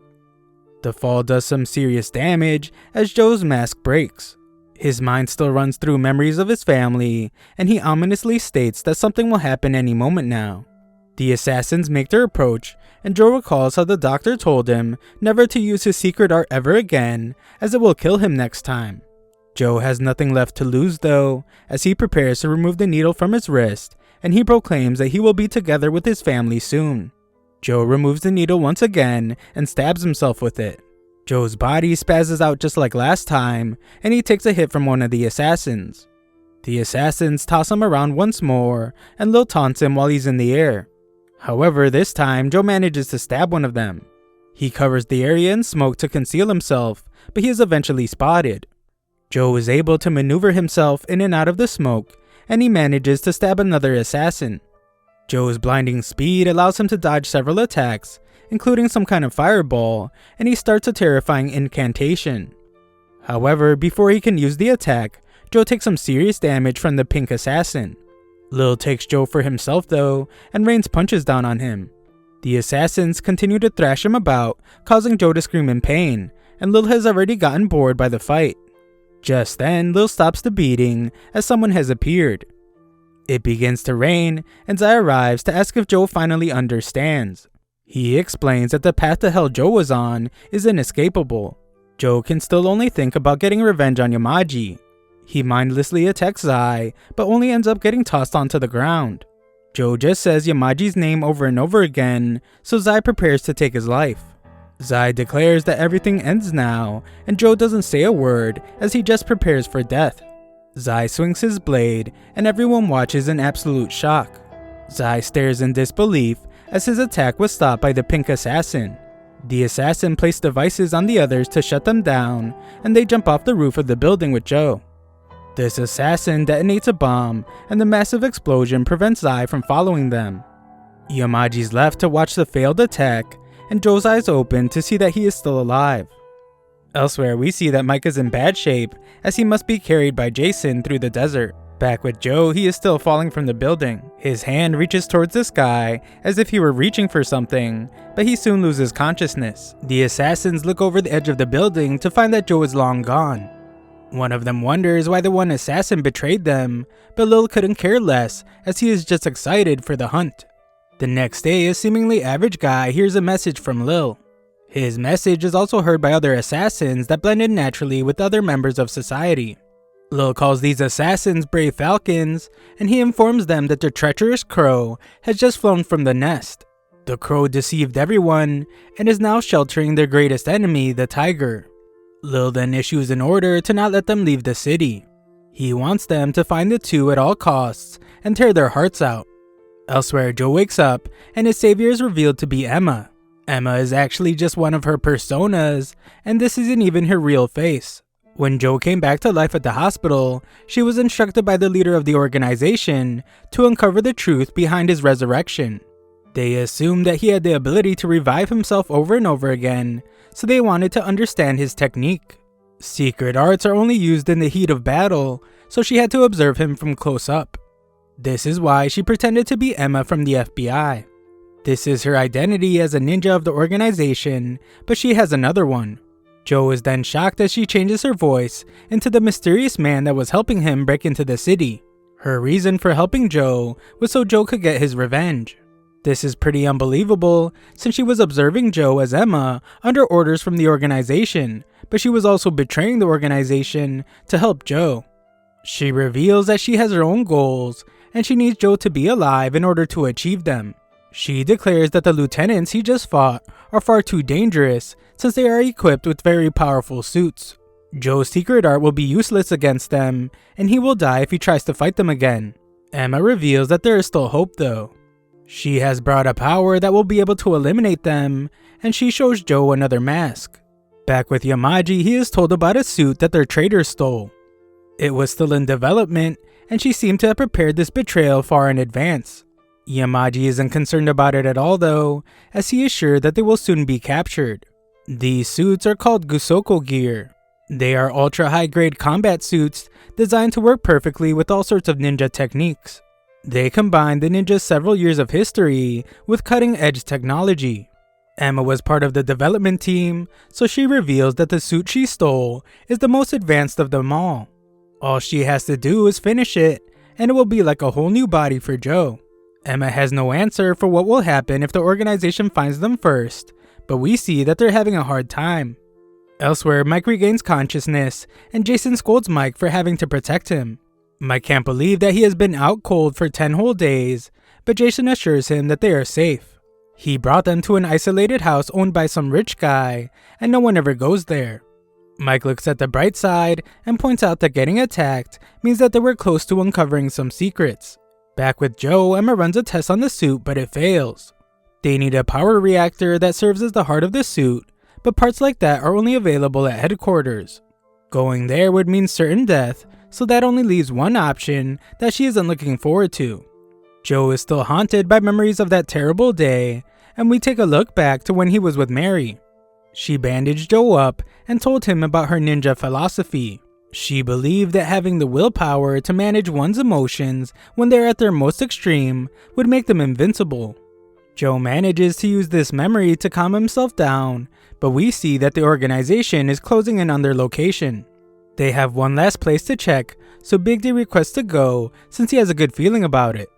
A: The fall does some serious damage as Joe's mask breaks. His mind still runs through memories of his family, and he ominously states that something will happen any moment now. The assassins make their approach, and Joe recalls how the doctor told him never to use his secret art ever again, as it will kill him next time. Joe has nothing left to lose though, as he prepares to remove the needle from his wrist, and he proclaims that he will be together with his family soon. Joe removes the needle once again and stabs himself with it. Joe's body spazzes out just like last time, and he takes a hit from one of the assassins. The assassins toss him around once more, and Lil taunts him while he's in the air. However, this time, Joe manages to stab one of them. He covers the area in smoke to conceal himself, but he is eventually spotted. Joe is able to maneuver himself in and out of the smoke, and he manages to stab another assassin. Joe's blinding speed allows him to dodge several attacks, including some kind of fireball, and he starts a terrifying incantation. However, before he can use the attack, Joe takes some serious damage from the pink assassin. Lil takes Joe for himself though, and rains punches down on him. The assassins continue to thrash him about, causing Joe to scream in pain, and Lil has already gotten bored by the fight. Just then, Lil stops the beating as someone has appeared. It begins to rain, and Zai arrives to ask if Joe finally understands. He explains that the path to hell Joe was on is inescapable. Joe can still only think about getting revenge on Yamaji. He mindlessly attacks Zai, but only ends up getting tossed onto the ground. Joe just says Yamaji's name over and over again, so Zai prepares to take his life. Zai declares that everything ends now, and Joe doesn't say a word as he just prepares for death. Zai swings his blade, and everyone watches in absolute shock. Zai stares in disbelief as his attack was stopped by the pink assassin. The assassin placed devices on the others to shut them down, and they jump off the roof of the building with Joe. This assassin detonates a bomb, and the massive explosion prevents Zai from following them. Yamaji's left to watch the failed attack, and Joe's eyes open to see that he is still alive. Elsewhere, we see that Mike is in bad shape, as he must be carried by Jason through the desert. Back with Joe, he is still falling from the building. His hand reaches towards the sky, as if he were reaching for something, but he soon loses consciousness. The assassins look over the edge of the building to find that Joe is long gone. One of them wonders why the one assassin betrayed them, but Lil couldn't care less, as he is just excited for the hunt. The next day, a seemingly average guy hears a message from Lil. His message is also heard by other assassins that blend in naturally with other members of society. Lil calls these assassins brave falcons, and he informs them that their treacherous crow has just flown from the nest. The crow deceived everyone, and is now sheltering their greatest enemy, the tiger. Lil then issues an order to not let them leave the city. He wants them to find the two at all costs and tear their hearts out. Elsewhere, Joe wakes up, and his savior is revealed to be Emma. Emma is actually just one of her personas, and this isn't even her real face. When Joe came back to life at the hospital, she was instructed by the leader of the organization to uncover the truth behind his resurrection. They assumed that he had the ability to revive himself over and over again, so they wanted to understand his technique. Secret arts are only used in the heat of battle, so she had to observe him from close up. This is why she pretended to be Emma from the FBI. This is her identity as a ninja of the organization, but she has another one. Joe is then shocked as she changes her voice into the mysterious man that was helping him break into the city. Her reason for helping Joe was so Joe could get his revenge. This is pretty unbelievable, since she was observing Joe as Emma under orders from the organization, but she was also betraying the organization to help Joe. She reveals that she has her own goals, and she needs Joe to be alive in order to achieve them. She declares that the lieutenants he just fought are far too dangerous, since they are equipped with very powerful suits. Joe's secret art will be useless against them, and he will die if he tries to fight them again. Emma reveals that there is still hope though. She has brought a power that will be able to eliminate them, and she shows Joe another mask. Back with Yamaji, he is told about a suit that their traitor stole. It was still in development, and she seemed to have prepared this betrayal far in advance. Yamaji isn't concerned about it at all though, as he is sure that they will soon be captured. These suits are called Gusoko gear. They are ultra high grade combat suits designed to work perfectly with all sorts of ninja techniques. They combine the ninja's several years of history with cutting edge technology. Emma was part of the development team, so she reveals that the suit she stole is the most advanced of them all. All she has to do is finish it, and it will be like a whole new body for Joe. Emma has no answer for what will happen if the organization finds them first, but we see that they're having a hard time. Elsewhere, Mike regains consciousness, and Jason scolds Mike for having to protect him. Mike can't believe that he has been out cold for 10 whole days, but Jason assures him that they are safe. He brought them to an isolated house owned by some rich guy, and no one ever goes there. Mike looks at the bright side and points out that getting attacked means that they were close to uncovering some secrets. Back with Joe, Emma runs a test on the suit, but it fails. They need a power reactor that serves as the heart of the suit, but parts like that are only available at headquarters. Going there would mean certain death, so that only leaves one option that she isn't looking forward to. Joe is still haunted by memories of that terrible day, and we take a look back to when he was with Mary. She bandaged Joe up and told him about her ninja philosophy. She believed that having the willpower to manage one's emotions when they're at their most extreme would make them invincible. Joe manages to use this memory to calm himself down, but we see that the organization is closing in on their location. They have one last place to check, so Big D requests to go since he has a good feeling about it.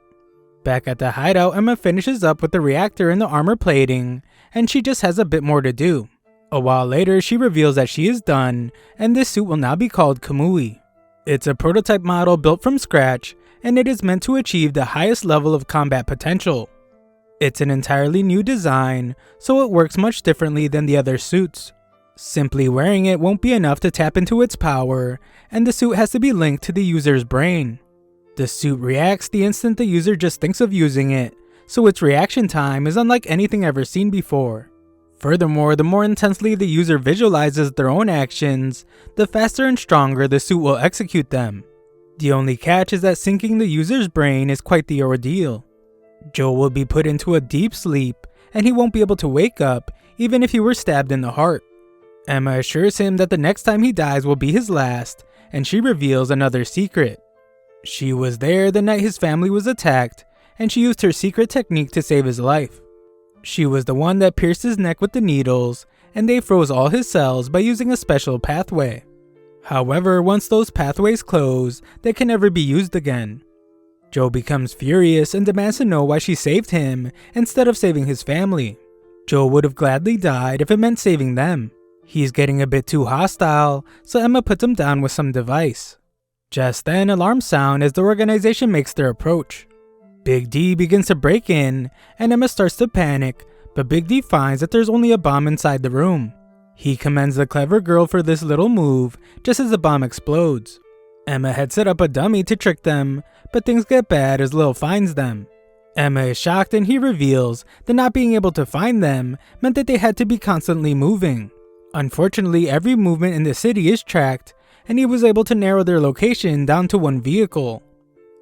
A: Back at the hideout, Emma finishes up with the reactor and the armor plating, and she just has a bit more to do. A while later, she reveals that she is done, and this suit will now be called Kamui. It's a prototype model built from scratch, and it is meant to achieve the highest level of combat potential. It's an entirely new design, so it works much differently than the other suits. Simply wearing it won't be enough to tap into its power, and the suit has to be linked to the user's brain. The suit reacts the instant the user just thinks of using it, so its reaction time is unlike anything ever seen before. Furthermore, the more intensely the user visualizes their own actions, the faster and stronger the suit will execute them. The only catch is that syncing the user's brain is quite the ordeal. Joe will be put into a deep sleep, and he won't be able to wake up even if he were stabbed in the heart. Emma assures him that the next time he dies will be his last, and she reveals another secret. She was there the night his family was attacked, and she used her secret technique to save his life. She was the one that pierced his neck with the needles, and they froze all his cells by using a special pathway. However, once those pathways close, they can never be used again. Joe becomes furious and demands to know why she saved him instead of saving his family. Joe would have gladly died if it meant saving them. He's getting a bit too hostile, so Emma puts him down with some device. Just then, alarms sound as the organization makes their approach. Big D begins to break in, and Emma starts to panic, but Big D finds that there's only a bomb inside the room. He commends the clever girl for this little move, just as the bomb explodes. Emma had set up a dummy to trick them, but things get bad as Lil finds them. Emma is shocked and he reveals that not being able to find them meant that they had to be constantly moving. Unfortunately, every movement in the city is tracked, and he was able to narrow their location down to one vehicle.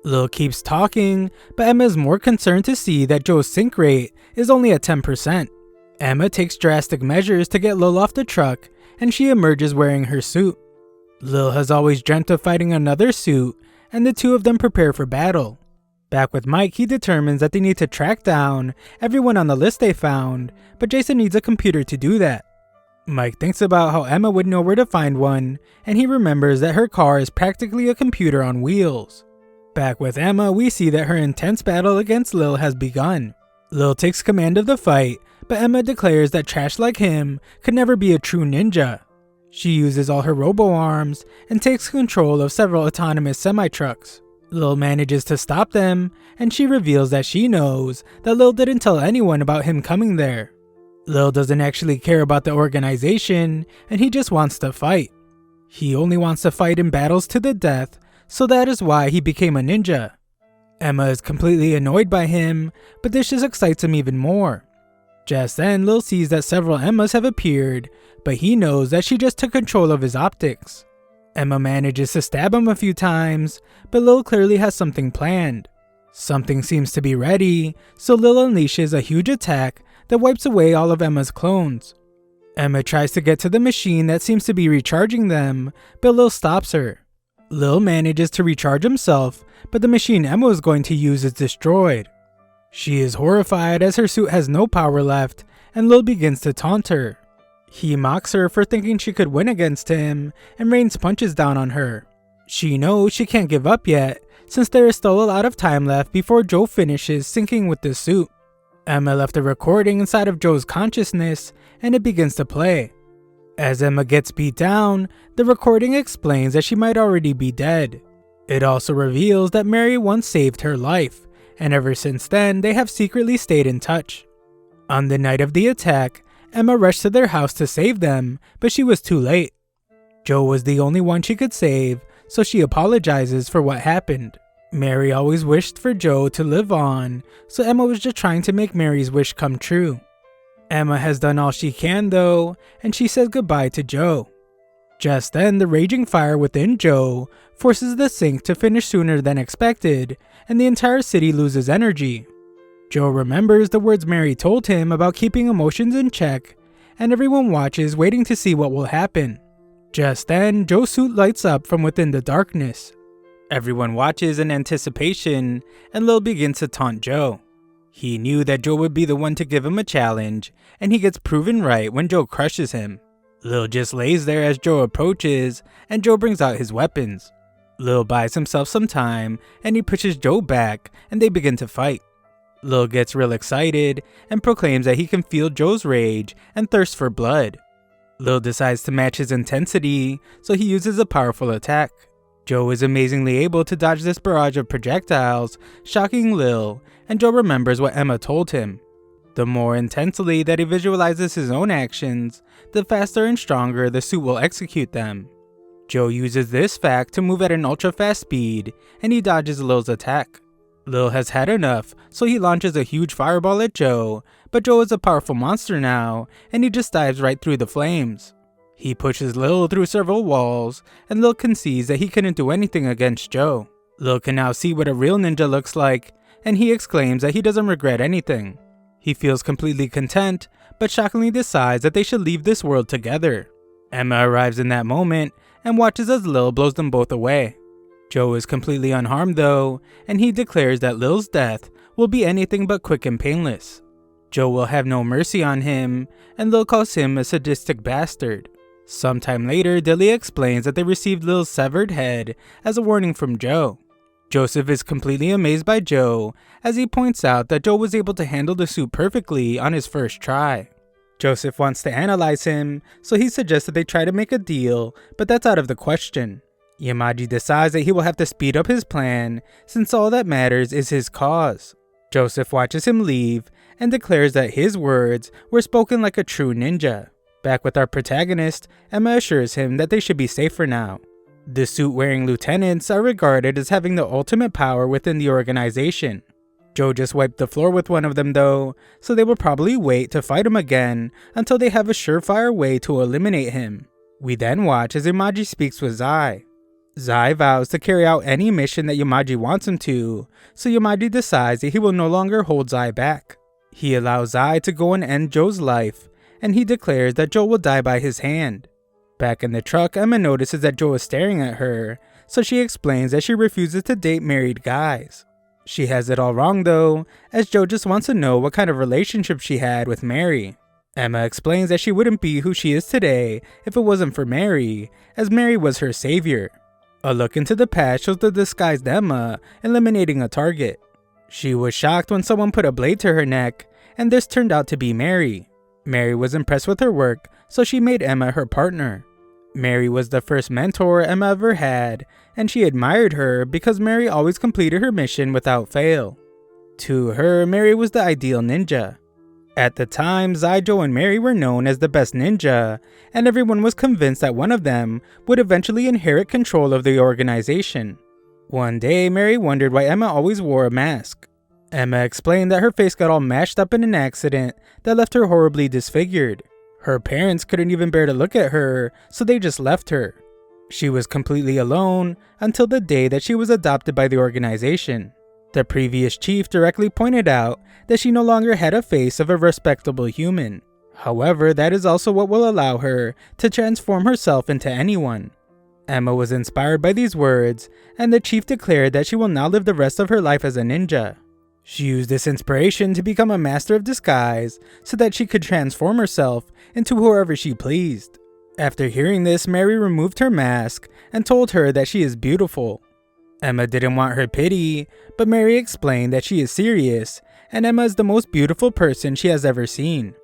A: Lil keeps talking, but Emma is more concerned to see that Joe's sync rate is only at 10%. Emma takes drastic measures to get Lil off the truck, and she emerges wearing her suit. Lil has always dreamt of fighting another suit, and the two of them prepare for battle. Back with Mike, he determines that they need to track down everyone on the list they found, but Jason needs a computer to do that. Mike thinks about how Emma would know where to find one, and he remembers that her car is practically a computer on wheels. Back with Emma, we see that her intense battle against Lil has begun. Lil takes command of the fight, but Emma declares that trash like him could never be a true ninja. She uses all her robo-arms and takes control of several autonomous semi-trucks. Lil manages to stop them, and she reveals that she knows that Lil didn't tell anyone about him coming there. Lil doesn't actually care about the organization, and he just wants to fight. He only wants to fight in battles to the death, so that is why he became a ninja. Emma is completely annoyed by him, but this just excites him even more. Just then, Lil sees that several Emmas have appeared, but he knows that she just took control of his optics. Emma manages to stab him a few times, but Lil clearly has something planned. Something seems to be ready, so Lil unleashes a huge attack that wipes away all of Emma's clones. Emma tries to get to the machine that seems to be recharging them, but Lil stops her. Lil manages to recharge himself, but the machine Emma was going to use is destroyed. She is horrified as her suit has no power left, and Lil begins to taunt her. He mocks her for thinking she could win against him, and rains punches down on her. She knows she can't give up yet, since there is still a lot of time left before Joe finishes syncing with the suit. Emma left a recording inside of Joe's consciousness, and it begins to play. As Emma gets beat down, the recording explains that she might already be dead. It also reveals that Mary once saved her life, and ever since then they have secretly stayed in touch. On the night of the attack, Emma rushed to their house to save them, but she was too late. Joe was the only one she could save, so she apologizes for what happened. Mary always wished for Joe to live on, so Emma was just trying to make Mary's wish come true. Emma has done all she can though, and she says goodbye to Joe. Just then, the raging fire within Joe forces the sink to finish sooner than expected, and the entire city loses energy. Joe remembers the words Mary told him about keeping emotions in check, and everyone watches waiting to see what will happen. Just then, Joe's suit lights up from within the darkness. Everyone watches in anticipation, and Lil begins to taunt Joe. He knew that Joe would be the one to give him a challenge, and he gets proven right when Joe crushes him. Lil just lays there as Joe approaches, and Joe brings out his weapons. Lil buys himself some time, and he pushes Joe back, and they begin to fight. Lil gets real excited, and proclaims that he can feel Joe's rage and thirst for blood. Lil decides to match his intensity, so he uses a powerful attack. Joe is amazingly able to dodge this barrage of projectiles, shocking Lil, and Joe remembers what Emma told him. The more intensely that he visualizes his own actions, the faster and stronger the suit will execute them. Joe uses this fact to move at an ultra fast speed, and he dodges Lil's attack. Lil has had enough, so he launches a huge fireball at Joe, but Joe is a powerful monster now, and he just dives right through the flames. He pushes Lil through several walls, and Lil concedes that he couldn't do anything against Joe. Lil can now see what a real ninja looks like, and he exclaims that he doesn't regret anything. He feels completely content, but shockingly decides that they should leave this world together. Emma arrives in that moment, and watches as Lil blows them both away. Joe is completely unharmed though, and he declares that Lil's death will be anything but quick and painless. Joe will have no mercy on him, and Lil calls him a sadistic bastard. Sometime later, Dilly explains that they received Lil's severed head as a warning from Joe. Joseph is completely amazed by Joe, as he points out that Joe was able to handle the suit perfectly on his first try. Joseph wants to analyze him, so he suggests that they try to make a deal, but that's out of the question. Yamaji decides that he will have to speed up his plan, since all that matters is his cause. Joseph watches him leave, and declares that his words were spoken like a true ninja. Back with our protagonist, Emma assures him that they should be safe for now. The suit-wearing lieutenants are regarded as having the ultimate power within the organization. Joe just wiped the floor with one of them though, so they will probably wait to fight him again until they have a surefire way to eliminate him. We then watch as Yamaji speaks with Zai. Zai vows to carry out any mission that Yamaji wants him to, so Yamaji decides that he will no longer hold Zai back. He allows Zai to go and end Joe's life, and he declares that Joe will die by his hand. Back in the truck, Emma notices that Joe is staring at her, so she explains that she refuses to date married guys. She has it all wrong though, as Joe just wants to know what kind of relationship she had with Mary. Emma explains that she wouldn't be who she is today if it wasn't for Mary, as Mary was her savior. A look into the past shows the disguised Emma eliminating a target. She was shocked when someone put a blade to her neck, and this turned out to be Mary. Mary was impressed with her work, so she made Emma her partner. Mary was the first mentor Emma ever had, and she admired her because Mary always completed her mission without fail. To her, Mary was the ideal ninja. At the time, Zai, Joe, and Mary were known as the best ninja, and everyone was convinced that one of them would eventually inherit control of the organization. One day, Mary wondered why Emma always wore a mask. Emma explained that her face got all mashed up in an accident that left her horribly disfigured. Her parents couldn't even bear to look at her, so they just left her. She was completely alone until the day that she was adopted by the organization. The previous chief directly pointed out that she no longer had a face of a respectable human. However, that is also what will allow her to transform herself into anyone. Emma was inspired by these words, and the chief declared that she will now live the rest of her life as a ninja. She used this inspiration to become a master of disguise so that she could transform herself into whoever she pleased. After hearing this, Mary removed her mask and told her that she is beautiful. Emma didn't want her pity, but Mary explained that she is serious, and Emma is the most beautiful person she has ever seen.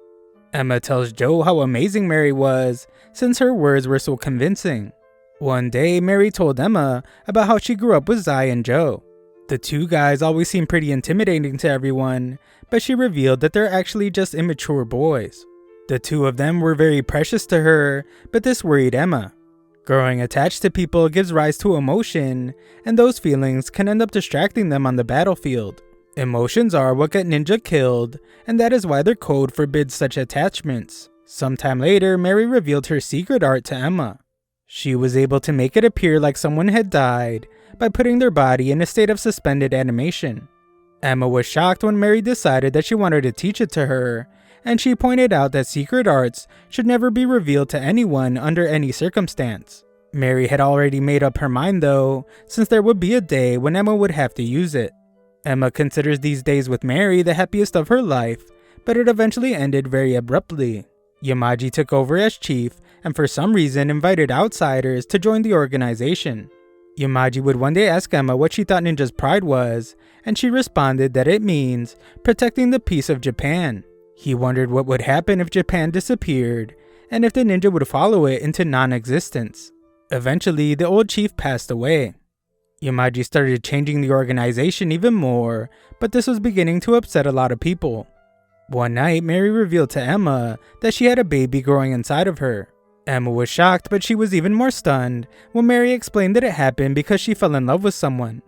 A: Emma tells Joe how amazing Mary was, since her words were so convincing. One day, Mary told Emma about how she grew up with Zai and Joe. The two guys always seemed pretty intimidating to everyone, but she revealed that they're actually just immature boys. The two of them were very precious to her, but this worried Emma. Growing attached to people gives rise to emotion, and those feelings can end up distracting them on the battlefield. Emotions are what get Ninja killed, and that is why their code forbids such attachments. Sometime later, Mary revealed her secret art to Emma. She was able to make it appear like someone had died by putting their body in a state of suspended animation. Emma was shocked when Mary decided that she wanted to teach it to her, and she pointed out that secret arts should never be revealed to anyone under any circumstance. Mary had already made up her mind though, since there would be a day when Emma would have to use it. Emma considers these days with Mary the happiest of her life, but it eventually ended very abruptly. Yamaji took over as chief and for some reason invited outsiders to join the organization. Yamaji would one day ask Emma what she thought Ninja's pride was, and she responded that it means protecting the peace of Japan. He wondered what would happen if Japan disappeared, and if the ninja would follow it into non-existence. Eventually, the old chief passed away. Yamaji started changing the organization even more, but this was beginning to upset a lot of people. One night, Mary revealed to Emma that she had a baby growing inside of her. Emma was shocked, but she was even more stunned when Mary explained that it happened because she fell in love with someone.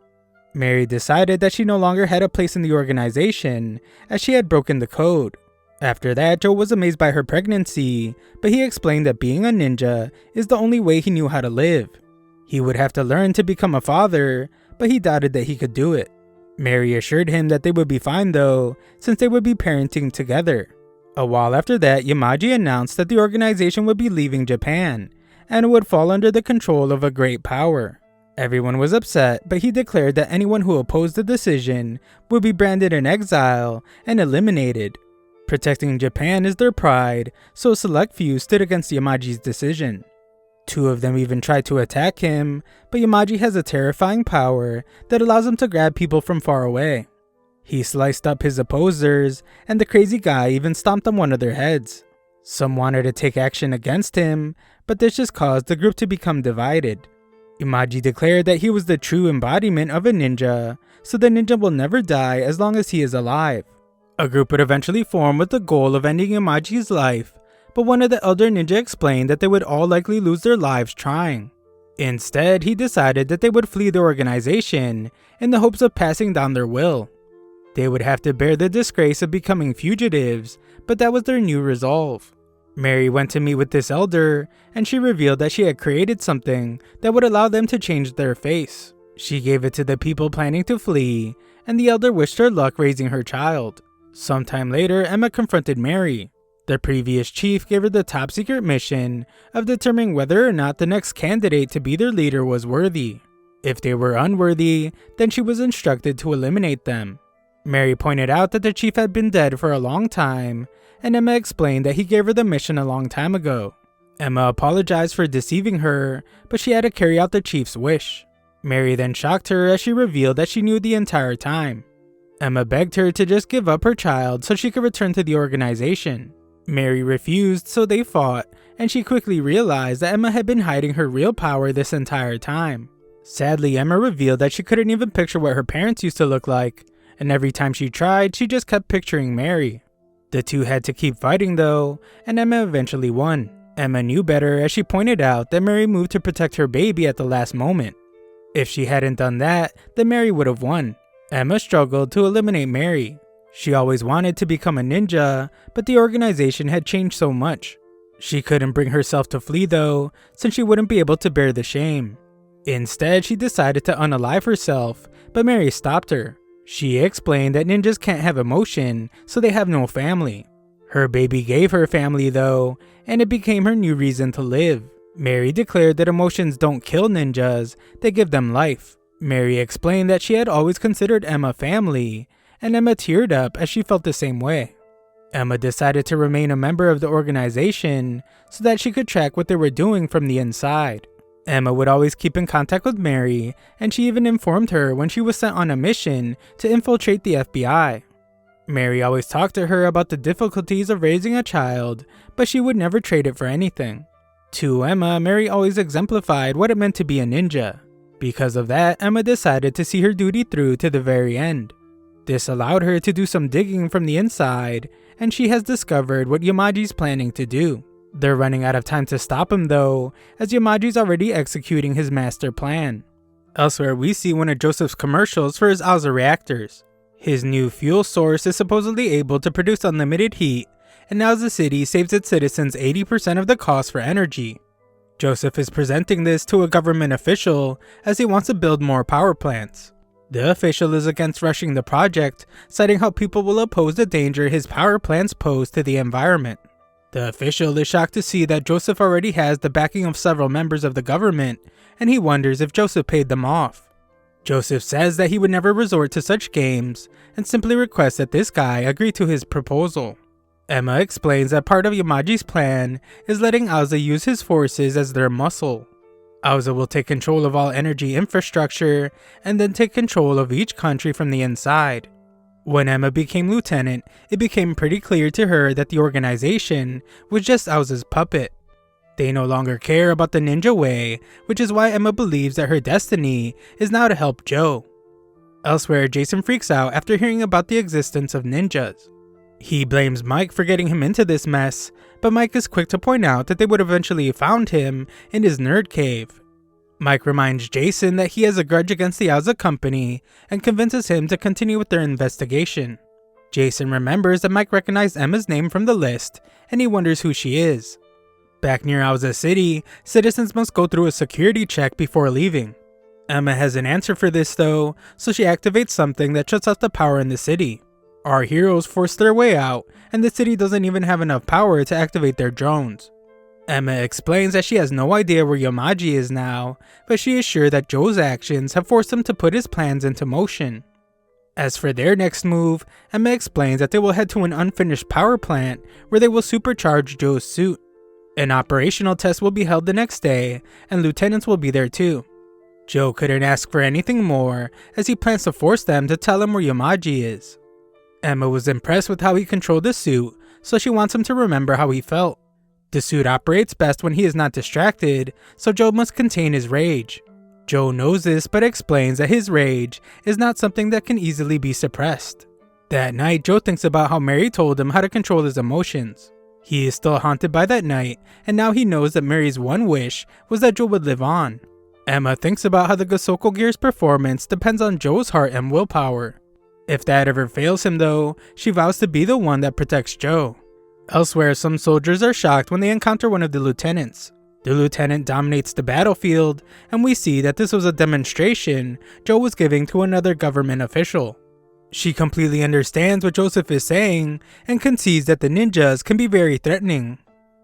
A: Mary decided that she no longer had a place in the organization, as she had broken the code. After that, Joe was amazed by her pregnancy, but he explained that being a ninja is the only way he knew how to live. He would have to learn to become a father, but he doubted that he could do it. Mary assured him that they would be fine though, since they would be parenting together. A while after that, Yamaji announced that the organization would be leaving Japan, and it would fall under the control of a great power. Everyone was upset, but he declared that anyone who opposed the decision would be branded in exile and eliminated. Protecting Japan is their pride, so a select few stood against Yamaji's decision. Two of them even tried to attack him, but Yamaji has a terrifying power that allows him to grab people from far away. He sliced up his opposers, and the crazy guy even stomped on one of their heads. Some wanted to take action against him, but this just caused the group to become divided. Yamaji declared that he was the true embodiment of a ninja, so the ninja will never die as long as he is alive. A group would eventually form with the goal of ending Yamaji's life, but one of the elder ninja explained that they would all likely lose their lives trying. Instead, he decided that they would flee the organization in the hopes of passing down their will. They would have to bear the disgrace of becoming fugitives, but that was their new resolve. Mary went to meet with this elder, and she revealed that she had created something that would allow them to change their face. She gave it to the people planning to flee, and the elder wished her luck raising her child. Sometime later, Emma confronted Mary. The previous chief gave her the top secret mission of determining whether or not the next candidate to be their leader was worthy. If they were unworthy, then she was instructed to eliminate them. Mary pointed out that the chief had been dead for a long time, and Emma explained that he gave her the mission a long time ago. Emma apologized for deceiving her, but she had to carry out the chief's wish. Mary then shocked her as she revealed that she knew the entire time. Emma begged her to just give up her child so she could return to the organization. Mary refused, so they fought, and she quickly realized that Emma had been hiding her real power this entire time. Sadly, Emma revealed that she couldn't even picture what her parents used to look like, and every time she tried, she just kept picturing Mary. The two had to keep fighting though, and Emma eventually won. Emma knew better as she pointed out that Mary moved to protect her baby at the last moment. If she hadn't done that, then Mary would have won. Emma struggled to eliminate Mary. She always wanted to become a ninja, but the organization had changed so much. She couldn't bring herself to flee though, since she wouldn't be able to bear the shame. Instead, she decided to unalive herself, but Mary stopped her. She explained that ninjas can't have emotion, so they have no family. Her baby gave her family though, and it became her new reason to live. Mary declared that emotions don't kill ninjas, they give them life. Mary explained that she had always considered Emma family, and Emma teared up as she felt the same way. Emma decided to remain a member of the organization so that she could track what they were doing from the inside. Emma would always keep in contact with Mary, and she even informed her when she was sent on a mission to infiltrate the FBI. Mary always talked to her about the difficulties of raising a child, but she would never trade it for anything. To Emma, Mary always exemplified what it meant to be a ninja. Because of that, Emma decided to see her duty through to the very end. This allowed her to do some digging from the inside, and she has discovered what Yamaji's planning to do. They're running out of time to stop him though, as Yamaji's already executing his master plan. Elsewhere, we see one of Joseph's commercials for his Auza reactors. His new fuel source is supposedly able to produce unlimited heat, and now the city saves its citizens 80% of the cost for energy. Joseph is presenting this to a government official as he wants to build more power plants. The official is against rushing the project, citing how people will oppose the danger his power plants pose to the environment. The official is shocked to see that Joseph already has the backing of several members of the government, and he wonders if Joseph paid them off. Joseph says that he would never resort to such games, and simply requests that this guy agree to his proposal. Emma explains that part of Yamaji's plan is letting Auza use his forces as their muscle. Auza will take control of all energy infrastructure, and then take control of each country from the inside. When Emma became lieutenant, it became pretty clear to her that the organization was just Auza's puppet. They no longer care about the ninja way, which is why Emma believes that her destiny is now to help Joe. Elsewhere, Jason freaks out after hearing about the existence of ninjas. He blames Mike for getting him into this mess, but Mike is quick to point out that they would eventually have found him in his nerd cave. Mike reminds Jason that he has a grudge against the Auza company and convinces him to continue with their investigation. Jason remembers that Mike recognized Emma's name from the list, and he wonders who she is. Back near Auza City, citizens must go through a security check before leaving. Emma has an answer for this though, so she activates something that shuts off the power in the city. Our heroes force their way out, and the city doesn't even have enough power to activate their drones. Emma explains that she has no idea where Yamaji is now, but she is sure that Joe's actions have forced him to put his plans into motion. As for their next move, Emma explains that they will head to an unfinished power plant where they will supercharge Joe's suit. An operational test will be held the next day, and lieutenants will be there too. Joe couldn't ask for anything more, as he plans to force them to tell him where Yamaji is. Emma was impressed with how he controlled the suit, so she wants him to remember how he felt. The suit operates best when he is not distracted, so Joe must contain his rage. Joe knows this but explains that his rage is not something that can easily be suppressed. That night, Joe thinks about how Mary told him how to control his emotions. He is still haunted by that night, and now he knows that Mary's one wish was that Joe would live on. Emma thinks about how the Gosoko Gear's performance depends on Joe's heart and willpower. If that ever fails him though, she vows to be the one that protects Joe. Elsewhere, some soldiers are shocked when they encounter one of the lieutenants. The lieutenant dominates the battlefield, and we see that this was a demonstration Joe was giving to another government official. She completely understands what Joseph is saying, and concedes that the ninjas can be very threatening.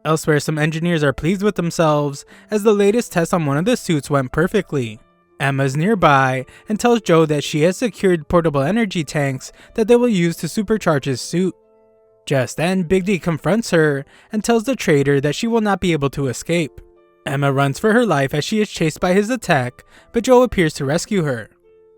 A: Elsewhere, some engineers are pleased with themselves, as the latest test on one of the suits went perfectly. Emma's nearby, and tells Joe that she has secured portable energy tanks that they will use to supercharge his suit. Just then, Big D confronts her, and tells the traitor that she will not be able to escape. Emma runs for her life as she is chased by his attack, but Joe appears to rescue her.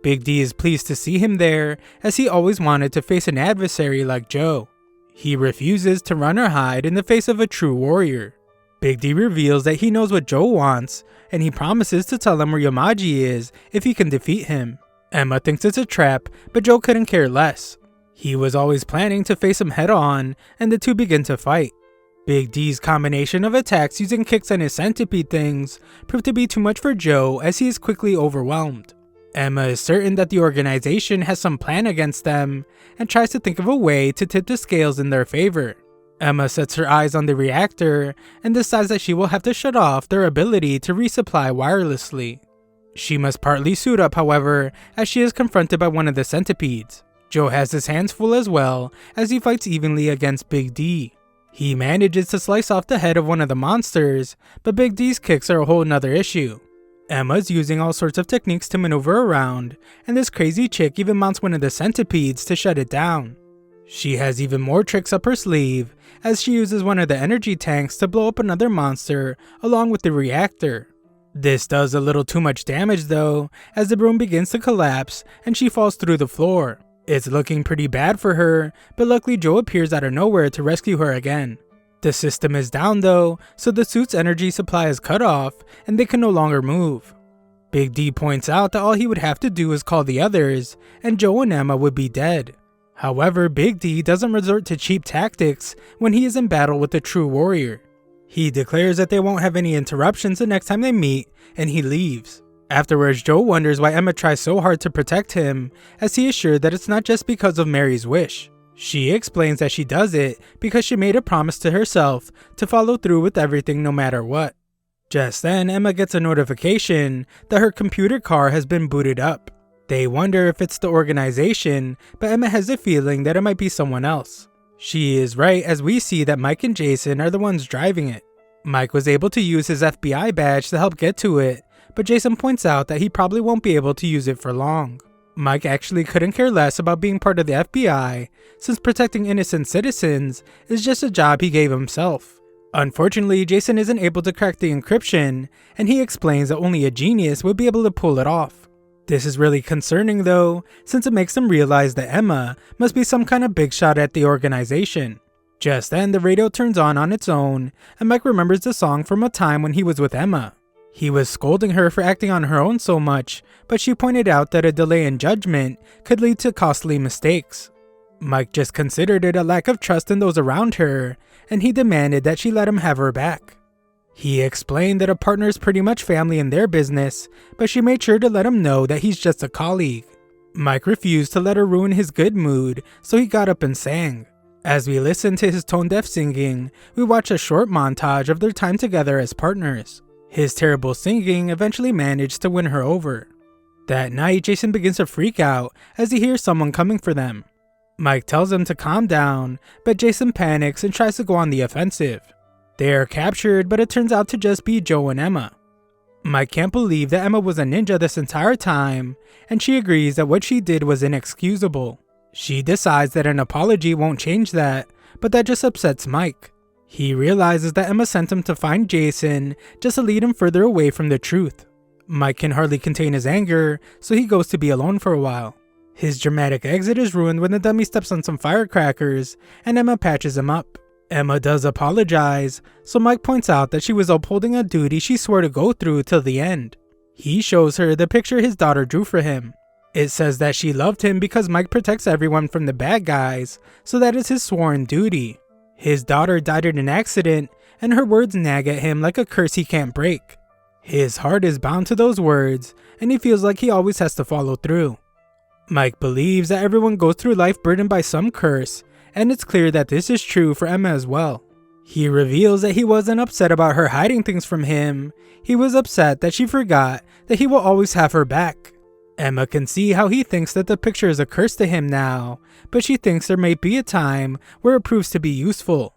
A: Big D is pleased to see him there, as he always wanted to face an adversary like Joe. He refuses to run or hide in the face of a true warrior. Big D reveals that he knows what Joe wants, and he promises to tell him where Yamaji is if he can defeat him. Emma thinks it's a trap, but Joe couldn't care less. He was always planning to face him head on, and the two begin to fight. Big D's combination of attacks using kicks and his centipede things proved to be too much for Joe, as he is quickly overwhelmed. Emma is certain that the organization has some plan against them, and tries to think of a way to tip the scales in their favor. Emma sets her eyes on the reactor, and decides that she will have to shut off their ability to resupply wirelessly. She must partly suit up, however, as she is confronted by one of the centipedes. Joe has his hands full as well, as he fights evenly against Big D. He manages to slice off the head of one of the monsters, but Big D's kicks are a whole nother issue. Emma's using all sorts of techniques to maneuver around, and this crazy chick even mounts one of the centipedes to shut it down. She has even more tricks up her sleeve, as she uses one of the energy tanks to blow up another monster along with the reactor. This does a little too much damage though, as the broom begins to collapse and she falls through the floor. It's looking pretty bad for her, but luckily Joe appears out of nowhere to rescue her again. The system is down though, so the suit's energy supply is cut off and they can no longer move. Big D points out that all he would have to do is call the others, and Joe and Emma would be dead. However, Big D doesn't resort to cheap tactics when he is in battle with a true warrior. He declares that they won't have any interruptions the next time they meet, and he leaves. Afterwards, Joe wonders why Emma tries so hard to protect him, as he is sure that it's not just because of Mary's wish. She explains that she does it because she made a promise to herself to follow through with everything no matter what. Just then, Emma gets a notification that her computer car has been booted up. They wonder if it's the organization, but Emma has a feeling that it might be someone else. She is right, as we see that Mike and Jason are the ones driving it. Mike was able to use his FBI badge to help get to it, but Jason points out that he probably won't be able to use it for long. Mike actually couldn't care less about being part of the FBI, since protecting innocent citizens is just a job he gave himself. Unfortunately, Jason isn't able to crack the encryption, and he explains that only a genius would be able to pull it off. This is really concerning though, since it makes them realize that Emma must be some kind of big shot at the organization. Just then, the radio turns on its own, and Mike remembers the song from a time when he was with Emma. He was scolding her for acting on her own so much, but she pointed out that a delay in judgment could lead to costly mistakes. Mike just considered it a lack of trust in those around her, and he demanded that she let him have her back. He explained that a partner is pretty much family in their business, but she made sure to let him know that he's just a colleague. Mike refused to let her ruin his good mood, so he got up and sang. As we listen to his tone-deaf singing, we watch a short montage of their time together as partners. His terrible singing eventually managed to win her over. That night, Jason begins to freak out as he hears someone coming for them. Mike tells him to calm down, but Jason panics and tries to go on the offensive. They are captured, but it turns out to just be Joe and Emma. Mike can't believe that Emma was a ninja this entire time, and she agrees that what she did was inexcusable. She decides that an apology won't change that, but that just upsets Mike. He realizes that Emma sent him to find Jason just to lead him further away from the truth. Mike can hardly contain his anger, so he goes to be alone for a while. His dramatic exit is ruined when the dummy steps on some firecrackers, and Emma patches him up. Emma does apologize, so Mike points out that she was upholding a duty she swore to go through till the end. He shows her the picture his daughter drew for him. It says that she loved him because Mike protects everyone from the bad guys, so that is his sworn duty. His daughter died in an accident, and her words nag at him like a curse he can't break. His heart is bound to those words, and he feels like he always has to follow through. Mike believes that everyone goes through life burdened by some curse, and it's clear that this is true for Emma as well. He reveals that he wasn't upset about her hiding things from him, he was upset that she forgot that he will always have her back. Emma can see how he thinks that the picture is a curse to him now, but she thinks there may be a time where it proves to be useful.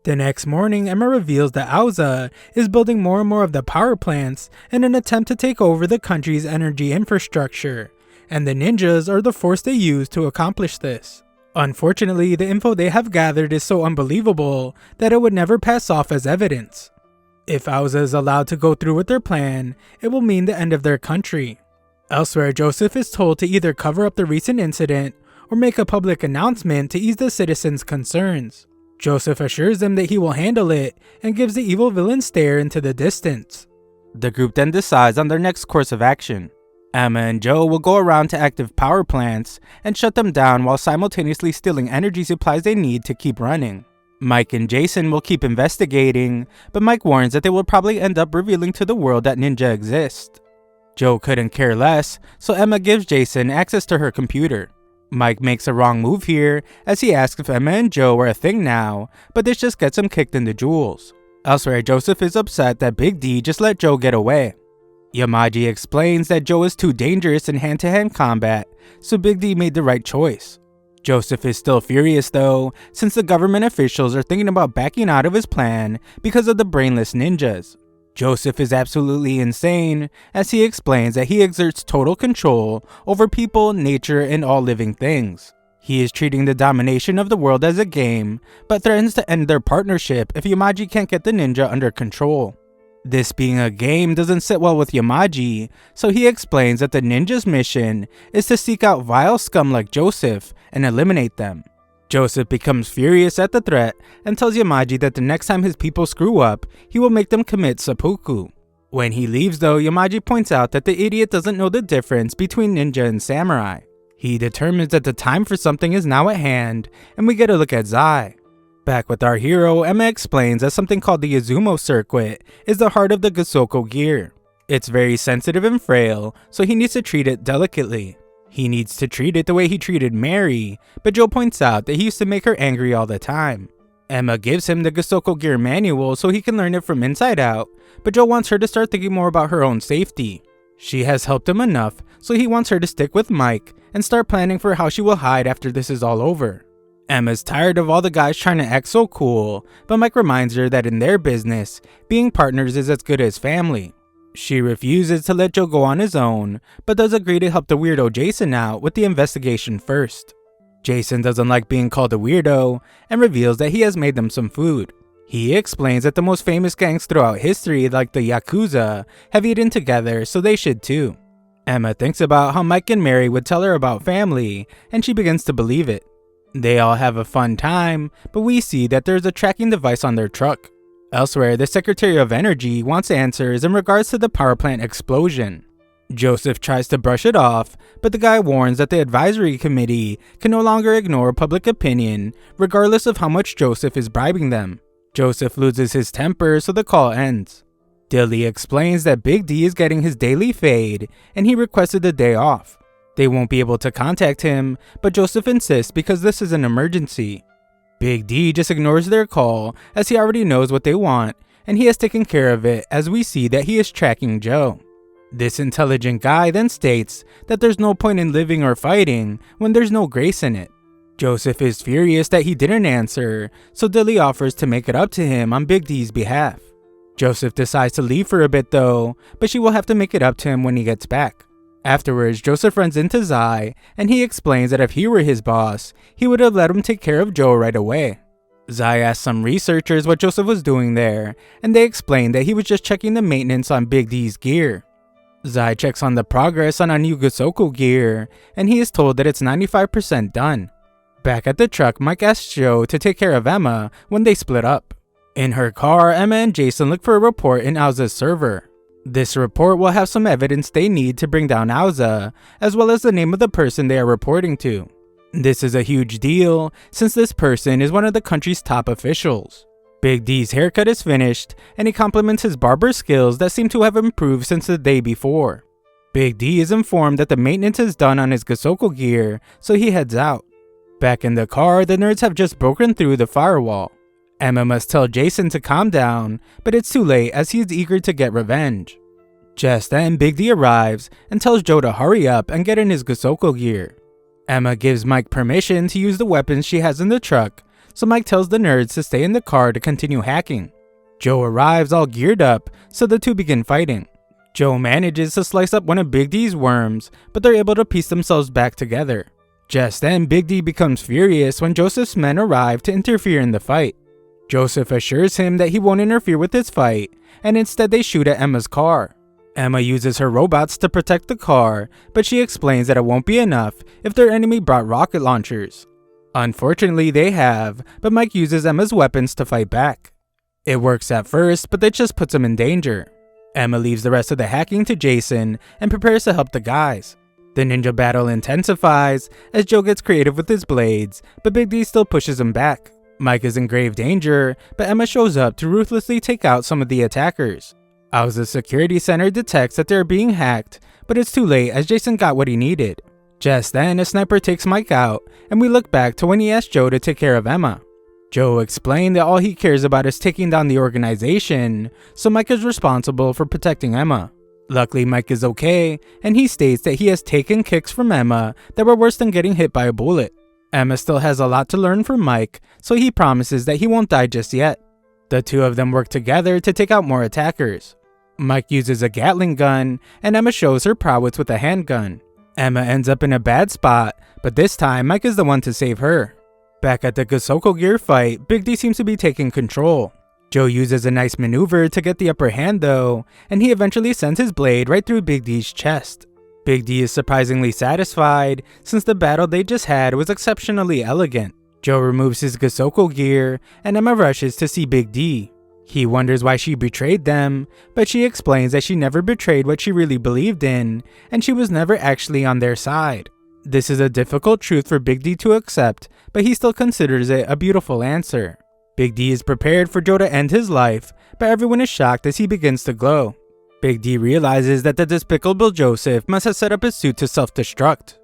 A: The next morning, Emma reveals that Auza is building more and more of the power plants in an attempt to take over the country's energy infrastructure, and the ninjas are the force they use to accomplish this. Unfortunately, the info they have gathered is so unbelievable that it would never pass off as evidence. If Auza is allowed to go through with their plan, it will mean the end of their country. Elsewhere, Joseph is told to either cover up the recent incident or make a public announcement to ease the citizens' concerns. Joseph assures them that he will handle it and gives the evil villain stare into the distance. The group then decides on their next course of action. Emma and Joe will go around to active power plants and shut them down while simultaneously stealing energy supplies they need to keep running. Mike and Jason will keep investigating, but Mike warns that they will probably end up revealing to the world that ninja exist. Joe couldn't care less, so Emma gives Jason access to her computer. Mike makes a wrong move here, as he asks if Emma and Joe are a thing now, but this just gets him kicked in the jewels. Elsewhere, Joseph is upset that Big D just let Joe get away. Yamaji explains that Joe is too dangerous in hand-to-hand combat, so Big D made the right choice. Joseph is still furious though, since the government officials are thinking about backing out of his plan because of the brainless ninjas. Joseph is absolutely insane, as he explains that he exerts total control over people, nature, and all living things. He is treating the domination of the world as a game, but threatens to end their partnership if Yamaji can't get the ninja under control. This being a game doesn't sit well with Yamaji, so he explains that the ninja's mission is to seek out vile scum like Joseph and eliminate them. Joseph becomes furious at the threat and tells Yamaji that the next time his people screw up, he will make them commit seppuku. When he leaves though, Yamaji points out that the idiot doesn't know the difference between ninja and samurai. He determines that the time for something is now at hand, and we get a look at Zai. Back with our hero, Emma explains that something called the Izumo circuit is the heart of the Gusoko gear. It's very sensitive and frail, so he needs to treat it delicately. He needs to treat it the way he treated Mary, but Joe points out that he used to make her angry all the time. Emma gives him the Gusoko gear manual so he can learn it from inside out, but Joe wants her to start thinking more about her own safety. She has helped him enough, so he wants her to stick with Mike and start planning for how she will hide after this is all over. Emma's tired of all the guys trying to act so cool, but Mike reminds her that in their business, being partners is as good as family. She refuses to let Joe go on his own, but does agree to help the weirdo Jason out with the investigation first. Jason doesn't like being called a weirdo and reveals that he has made them some food. He explains that the most famous gangs throughout history, like the Yakuza, have eaten together, so they should too. Emma thinks about how Mike and Mary would tell her about family, and she begins to believe it. They all have a fun time, but we see that there's a tracking device on their truck. Elsewhere, the Secretary of Energy wants answers in regards to the power plant explosion. Joseph tries to brush it off, but the guy warns that the advisory committee can no longer ignore public opinion, regardless of how much Joseph is bribing them. Joseph loses his temper, so the call ends. Dilly explains that Big D is getting his daily fade, and he requested the day off. They won't be able to contact him, but Joseph insists because this is an emergency. Big D just ignores their call as he already knows what they want, and he has taken care of it as we see that he is tracking Joe. This intelligent guy then states that there's no point in living or fighting when there's no grace in it. Joseph is furious that he didn't answer, so Dilly offers to make it up to him on Big D's behalf. Joseph decides to leave for a bit though, but she will have to make it up to him when he gets back. Afterwards, Joseph runs into Zai, and he explains that if he were his boss, he would have let him take care of Joe right away. Zai asks some researchers what Joseph was doing there, and they explain that he was just checking the maintenance on Big D's gear. Zai checks on the progress on a new Gusoko gear, and he is told that it's 95% done. Back at the truck, Mike asks Joe to take care of Emma when they split up. In her car, Emma and Jason look for a report in Aoza's server. This report will have some evidence they need to bring down Aoza, as well as the name of the person they are reporting to. This is a huge deal, since this person is one of the country's top officials. Big D's haircut is finished, and he compliments his barber skills that seem to have improved since the day before. Big D is informed that the maintenance is done on his Gusoko gear, so he heads out. Back in the car, the nerds have just broken through the firewall. Emma must tell Jason to calm down, but it's too late as he is eager to get revenge. Just then, Big D arrives and tells Joe to hurry up and get in his Gusoko gear. Emma gives Mike permission to use the weapons she has in the truck, so Mike tells the nerds to stay in the car to continue hacking. Joe arrives all geared up, so the two begin fighting. Joe manages to slice up one of Big D's worms, but they're able to piece themselves back together. Just then, Big D becomes furious when Joseph's men arrive to interfere in the fight. Joseph assures him that he won't interfere with his fight, and instead they shoot at Emma's car. Emma uses her robots to protect the car, but she explains that it won't be enough if their enemy brought rocket launchers. Unfortunately, they have, but Mike uses Emma's weapons to fight back. It works at first, but that just puts him in danger. Emma leaves the rest of the hacking to Jason and prepares to help the guys. The ninja battle intensifies as Joe gets creative with his blades, but Big D still pushes him back. Mike is in grave danger, but Emma shows up to ruthlessly take out some of the attackers. Aoza's security center detects that they are being hacked, but it's too late as Jason got what he needed. Just then, a sniper takes Mike out, and we look back to when he asked Joe to take care of Emma. Joe explained that all he cares about is taking down the organization, so Mike is responsible for protecting Emma. Luckily, Mike is okay, and he states that he has taken kicks from Emma that were worse than getting hit by a bullet. Emma still has a lot to learn from Mike, so he promises that he won't die just yet. The two of them work together to take out more attackers. Mike uses a Gatling gun, and Emma shows her prowess with a handgun. Emma ends up in a bad spot, but this time Mike is the one to save her. Back at the Gosoko Gear fight, Big D seems to be taking control. Joe uses a nice maneuver to get the upper hand though, and he eventually sends his blade right through Big D's chest. Big D is surprisingly satisfied, since the battle they just had was exceptionally elegant. Joe removes his Gosoko gear, and Emma rushes to see Big D. He wonders why she betrayed them, but she explains that she never betrayed what she really believed in, and she was never actually on their side. This is a difficult truth for Big D to accept, but he still considers it a beautiful answer. Big D is prepared for Joe to end his life, but everyone is shocked as he begins to glow. Big D realizes that the despicable Joseph must have set up his suit to self-destruct.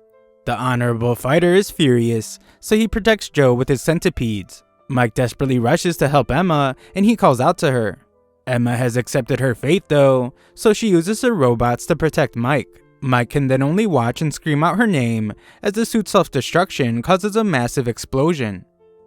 A: The honorable fighter is furious, so he protects Joe with his centipedes. Mike desperately rushes to help Emma, and he calls out to her. Emma has accepted her fate though, so she uses her robots to protect Mike. Mike can then only watch and scream out her name as the suit's self-destruction causes a massive explosion.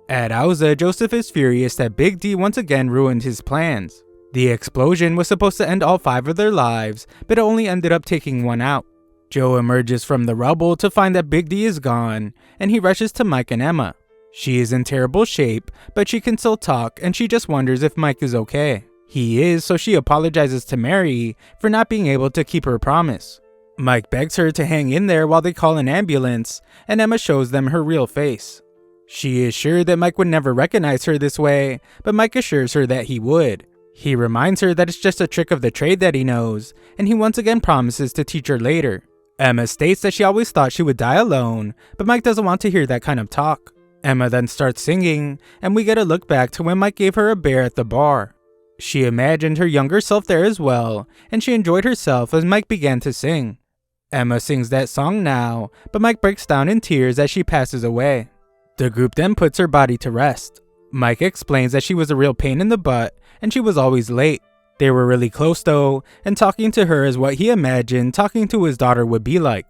A: At Auza, Joseph is furious that Big D once again ruined his plans. The explosion was supposed to end all 5 of their lives, but it only ended up taking one out. Joe emerges from the rubble to find that Big D is gone, and he rushes to Mike and Emma. She is in terrible shape, but she can still talk, and she just wonders if Mike is okay. He is, so she apologizes to Mary for not being able to keep her promise. Mike begs her to hang in there while they call an ambulance, and Emma shows them her real face. She is sure that Mike would never recognize her this way, but Mike assures her that he would. He reminds her that it's just a trick of the trade that he knows, and he once again promises to teach her later. Emma states that she always thought she would die alone, but Mike doesn't want to hear that kind of talk. Emma then starts singing, and we get a look back to when Mike gave her a bear at the bar. She imagined her younger self there as well, and she enjoyed herself as Mike began to sing. Emma sings that song now, but Mike breaks down in tears as she passes away. The group then puts her body to rest. Mike explains that she was a real pain in the butt, and she was always late. They were really close though, and talking to her is what he imagined talking to his daughter would be like.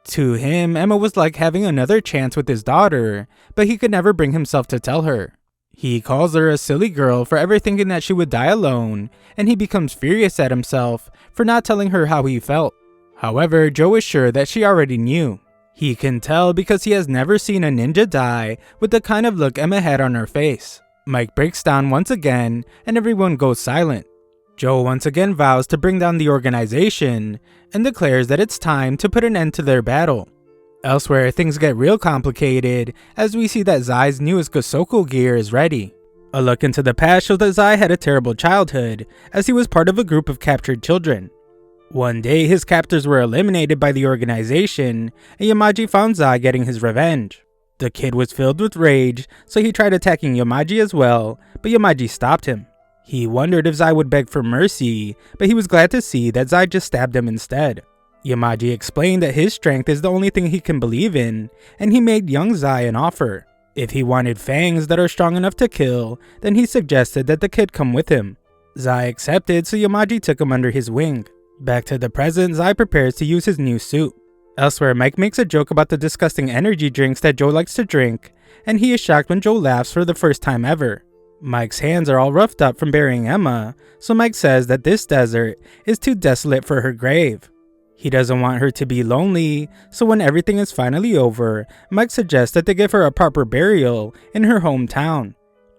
A: To him, Emma was like having another chance with his daughter, but he could never bring himself to tell her. He calls her a silly girl for ever thinking that she would die alone, and he becomes furious at himself for not telling her how he felt. However, Joe is sure that she already knew. He can tell because he has never seen a ninja die with the kind of look Emma had on her face. Mike breaks down once again, and everyone goes silent. Joe once again vows to bring down the organization, and declares that it's time to put an end to their battle. Elsewhere, things get real complicated, as we see that Zai's newest Gosoko gear is ready. A look into the past shows that Zai had a terrible childhood, as he was part of a group of captured children. One day, his captors were eliminated by the organization, and Yamaji found Zai getting his revenge. The kid was filled with rage, so he tried attacking Yamaji as well, but Yamaji stopped him. He wondered if Zai would beg for mercy, but he was glad to see that Zai just stabbed him instead. Yamaji explained that his strength is the only thing he can believe in, and he made young Zai an offer. If he wanted fangs that are strong enough to kill, then he suggested that the kid come with him. Zai accepted, so Yamaji took him under his wing. Back to the present, Zai prepares to use his new suit. Elsewhere, Mike makes a joke about the disgusting energy drinks that Joe likes to drink, and he is shocked when Joe laughs for the first time ever. Mike's hands are all roughed up from burying Emma, so Mike says that this desert is too desolate for her grave. He doesn't want her to be lonely, so when everything is finally over, Mike suggests that they give her a proper burial in her hometown.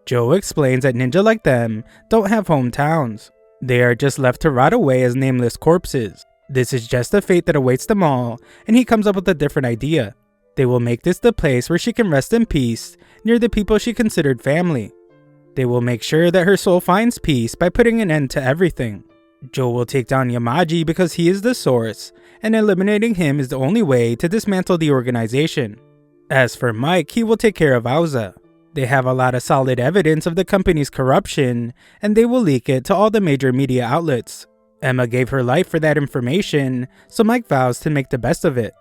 A: Joe explains that ninja like them don't have hometowns. They are just left to rot away as nameless corpses. This is just the fate that awaits them all, and he comes up with a different idea. They will make this the place where she can rest in peace, near the people she considered family. They will make sure that her soul finds peace by putting an end to everything. Joe will take down Yamaji because he is the source, and eliminating him is the only way to dismantle the organization. As for Mike, he will take care of Auza. They have a lot of solid evidence of the company's corruption, and they will leak it to all the major media outlets. Emma gave her life for that information, so Mike vows to make the best of it.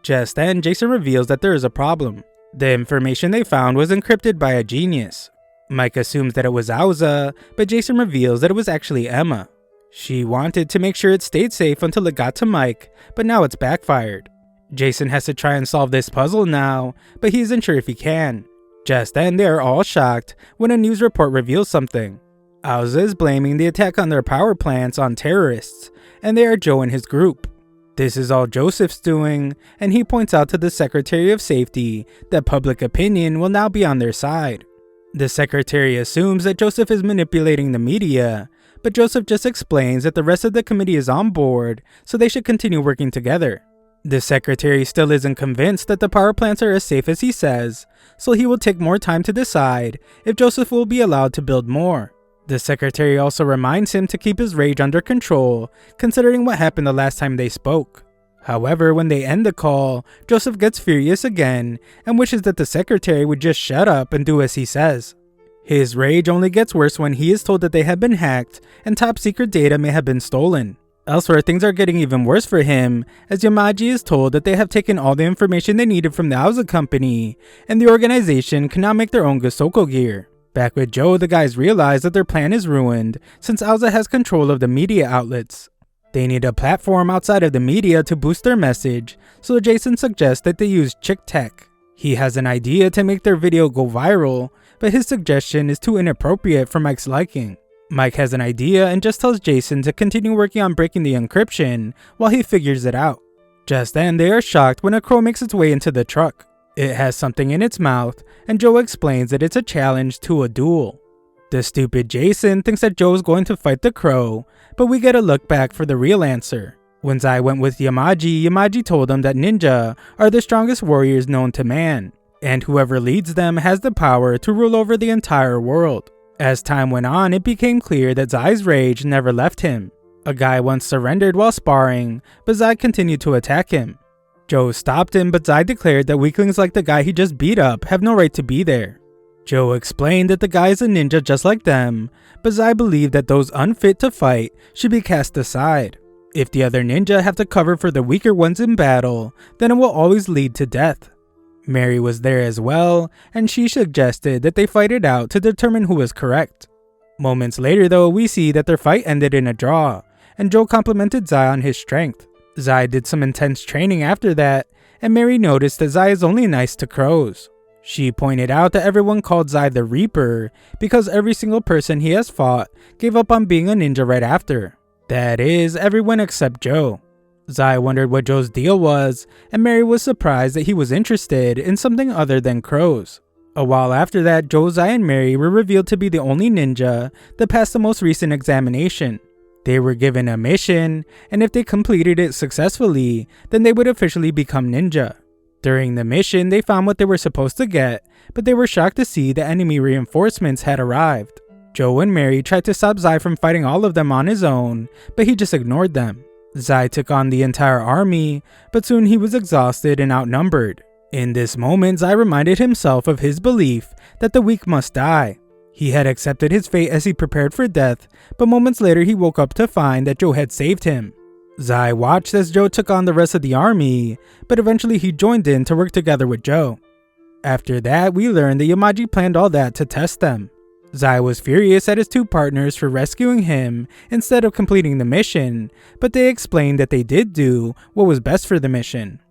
A: Just then, Jason reveals that there is a problem. The information they found was encrypted by a genius. Mike assumes that it was Auza, but Jason reveals that it was actually Emma. She wanted to make sure it stayed safe until it got to Mike, but now it's backfired. Jason has to try and solve this puzzle now, but he isn't sure if he can. Just then, they are all shocked when a news report reveals something. Auza is blaming the attack on their power plants on terrorists, and they are Joe and his group. This is all Joseph's doing, and he points out to the Secretary of Safety that public opinion will now be on their side. The Secretary assumes that Joseph is manipulating the media, but Joseph just explains that the rest of the committee is on board, so they should continue working together. The Secretary still isn't convinced that the power plants are as safe as he says, so he will take more time to decide if Joseph will be allowed to build more. The Secretary also reminds him to keep his rage under control, considering what happened the last time they spoke. However, when they end the call, Joseph gets furious again and wishes that the Secretary would just shut up and do as he says. His rage only gets worse when he is told that they have been hacked and top secret data may have been stolen. Elsewhere, things are getting even worse for him, as Yamaji is told that they have taken all the information they needed from the Auza company, and the organization can now make their own Gosoko gear. Back with Joe, the guys realize that their plan is ruined, since Auza has control of the media outlets. They need a platform outside of the media to boost their message, so Jason suggests that they use Chick Tech. He has an idea to make their video go viral, but his suggestion is too inappropriate for Mike's liking. Mike has an idea and just tells Jason to continue working on breaking the encryption while he figures it out. Just then, they are shocked when a crow makes its way into the truck. It has something in its mouth, and Joe explains that it's a challenge to a duel. The stupid Jason thinks that Joe is going to fight the crow, but we get a look back for the real answer. When Zai went with Yamaji, Yamaji told him that ninja are the strongest warriors known to man, and whoever leads them has the power to rule over the entire world. As time went on, it became clear that Zai's rage never left him. A guy once surrendered while sparring, but Zai continued to attack him. Joe stopped him, but Zai declared that weaklings like the guy he just beat up have no right to be there. Joe explained that the guy is a ninja just like them, but Zai believed that those unfit to fight should be cast aside. If the other ninja have to cover for the weaker ones in battle, then it will always lead to death. Mary was there as well, and she suggested that they fight it out to determine who was correct. Moments later though, we see that their fight ended in a draw, and Joe complimented Zai on his strength. Zai did some intense training after that, and Mary noticed that Zai is only nice to crows. She pointed out that everyone called Zai the Reaper because every single person he has fought gave up on being a ninja right after. That is, everyone except Joe. Zai wondered what Joe's deal was, and Mary was surprised that he was interested in something other than crows. A while after that, Joe, Zai, and Mary were revealed to be the only ninja that passed the most recent examination. They were given a mission, and if they completed it successfully, then they would officially become ninja. During the mission, they found what they were supposed to get, but they were shocked to see that enemy reinforcements had arrived. Joe and Mary tried to stop Zai from fighting all of them on his own, but he just ignored them. Zai took on the entire army, but soon he was exhausted and outnumbered. In this moment, Zai reminded himself of his belief that the weak must die. He had accepted his fate as he prepared for death, but moments later he woke up to find that Joe had saved him. Zai watched as Joe took on the rest of the army, but eventually he joined in to work together with Joe. After that, we learned that Yamaji planned all that to test them. Zai was furious at his two partners for rescuing him instead of completing the mission, but they explained that they did do what was best for the mission.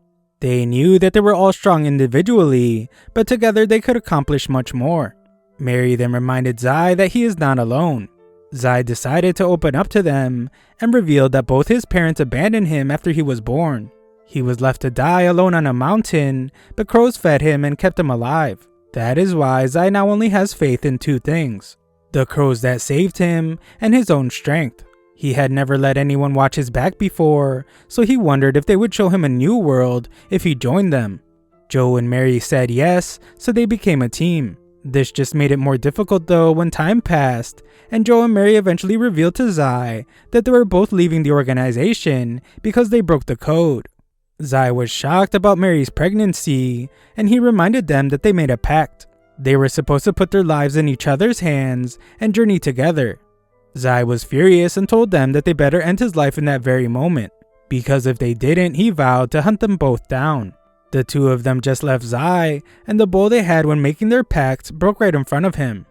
A: They knew that they were all strong individually, but together they could accomplish much more. Mary then reminded Zai that he is not alone. Zai decided to open up to them and revealed that both his parents abandoned him after he was born. He was left to die alone on a mountain, but crows fed him and kept him alive. That is why Zai now only has faith in two things: the crows that saved him and his own strength. He had never let anyone watch his back before, so he wondered if they would show him a new world if he joined them. Joe and Mary said yes, so they became a team. This just made it more difficult though when time passed, and Joe and Mary eventually revealed to Zai that they were both leaving the organization because they broke the code. Zai was shocked about Mary's pregnancy, and he reminded them that they made a pact. They were supposed to put their lives in each other's hands and journey together. Zai was furious and told them that they better end his life in that very moment, because if they didn't, he vowed to hunt them both down. The two of them just left Zai, and the bow they had when making their pact broke right in front of him.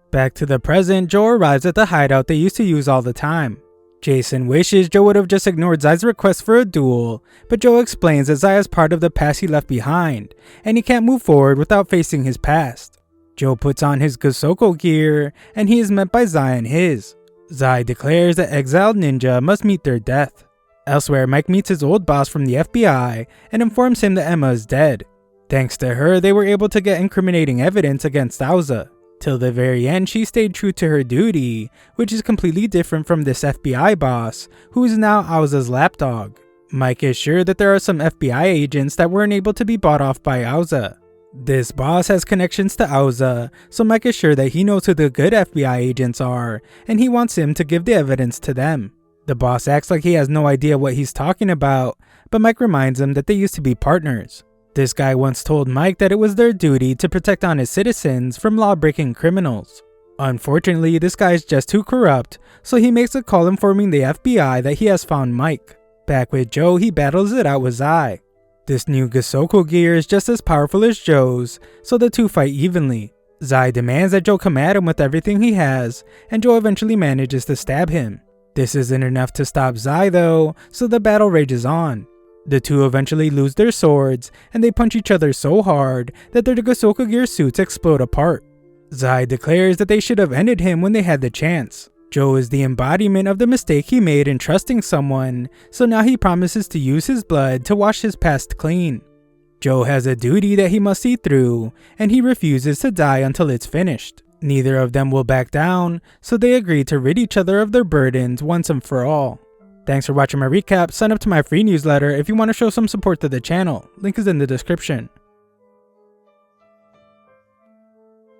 A: Back to the present, Joe arrives at the hideout they used to use all the time. Jason wishes Joe would have just ignored Zai's request for a duel, but Joe explains that Zai is part of the past he left behind, and he can't move forward without facing his past. Joe puts on his Gosoko gear, and he is met by Zai and his. Zai declares that exiled ninja must meet their death. Elsewhere, Mike meets his old boss from the FBI and informs him that Emma is dead. Thanks to her, they were able to get incriminating evidence against Auza. Till the very end, she stayed true to her duty, which is completely different from this FBI boss, who is now Auza's lapdog. Mike is sure that there are some FBI agents that weren't able to be bought off by Auza. This boss has connections to Auza, so Mike is sure that he knows who the good FBI agents are, and he wants him to give the evidence to them. The boss acts like he has no idea what he's talking about, but Mike reminds him that they used to be partners. This guy once told Mike that it was their duty to protect honest citizens from law-breaking criminals. Unfortunately, this guy is just too corrupt, so he makes a call informing the FBI that he has found Mike. Back with Joe, he battles it out with Zai. This new Gosoko gear is just as powerful as Joe's, so the two fight evenly. Zai demands that Joe come at him with everything he has, and Joe eventually manages to stab him. This isn't enough to stop Zai though, so the battle rages on. The two eventually lose their swords, and they punch each other so hard that their Gosoko gear suits explode apart. Zai declares that they should have ended him when they had the chance. Joe is the embodiment of the mistake he made in trusting someone, so now he promises to use his blood to wash his past clean. Joe has a duty that he must see through, and he refuses to die until it's finished. Neither of them will back down, so they agree to rid each other of their burdens once and for all. Thanks for watching my recap. Sign up to my free newsletter if you want to show some support to the channel. Link is in the description.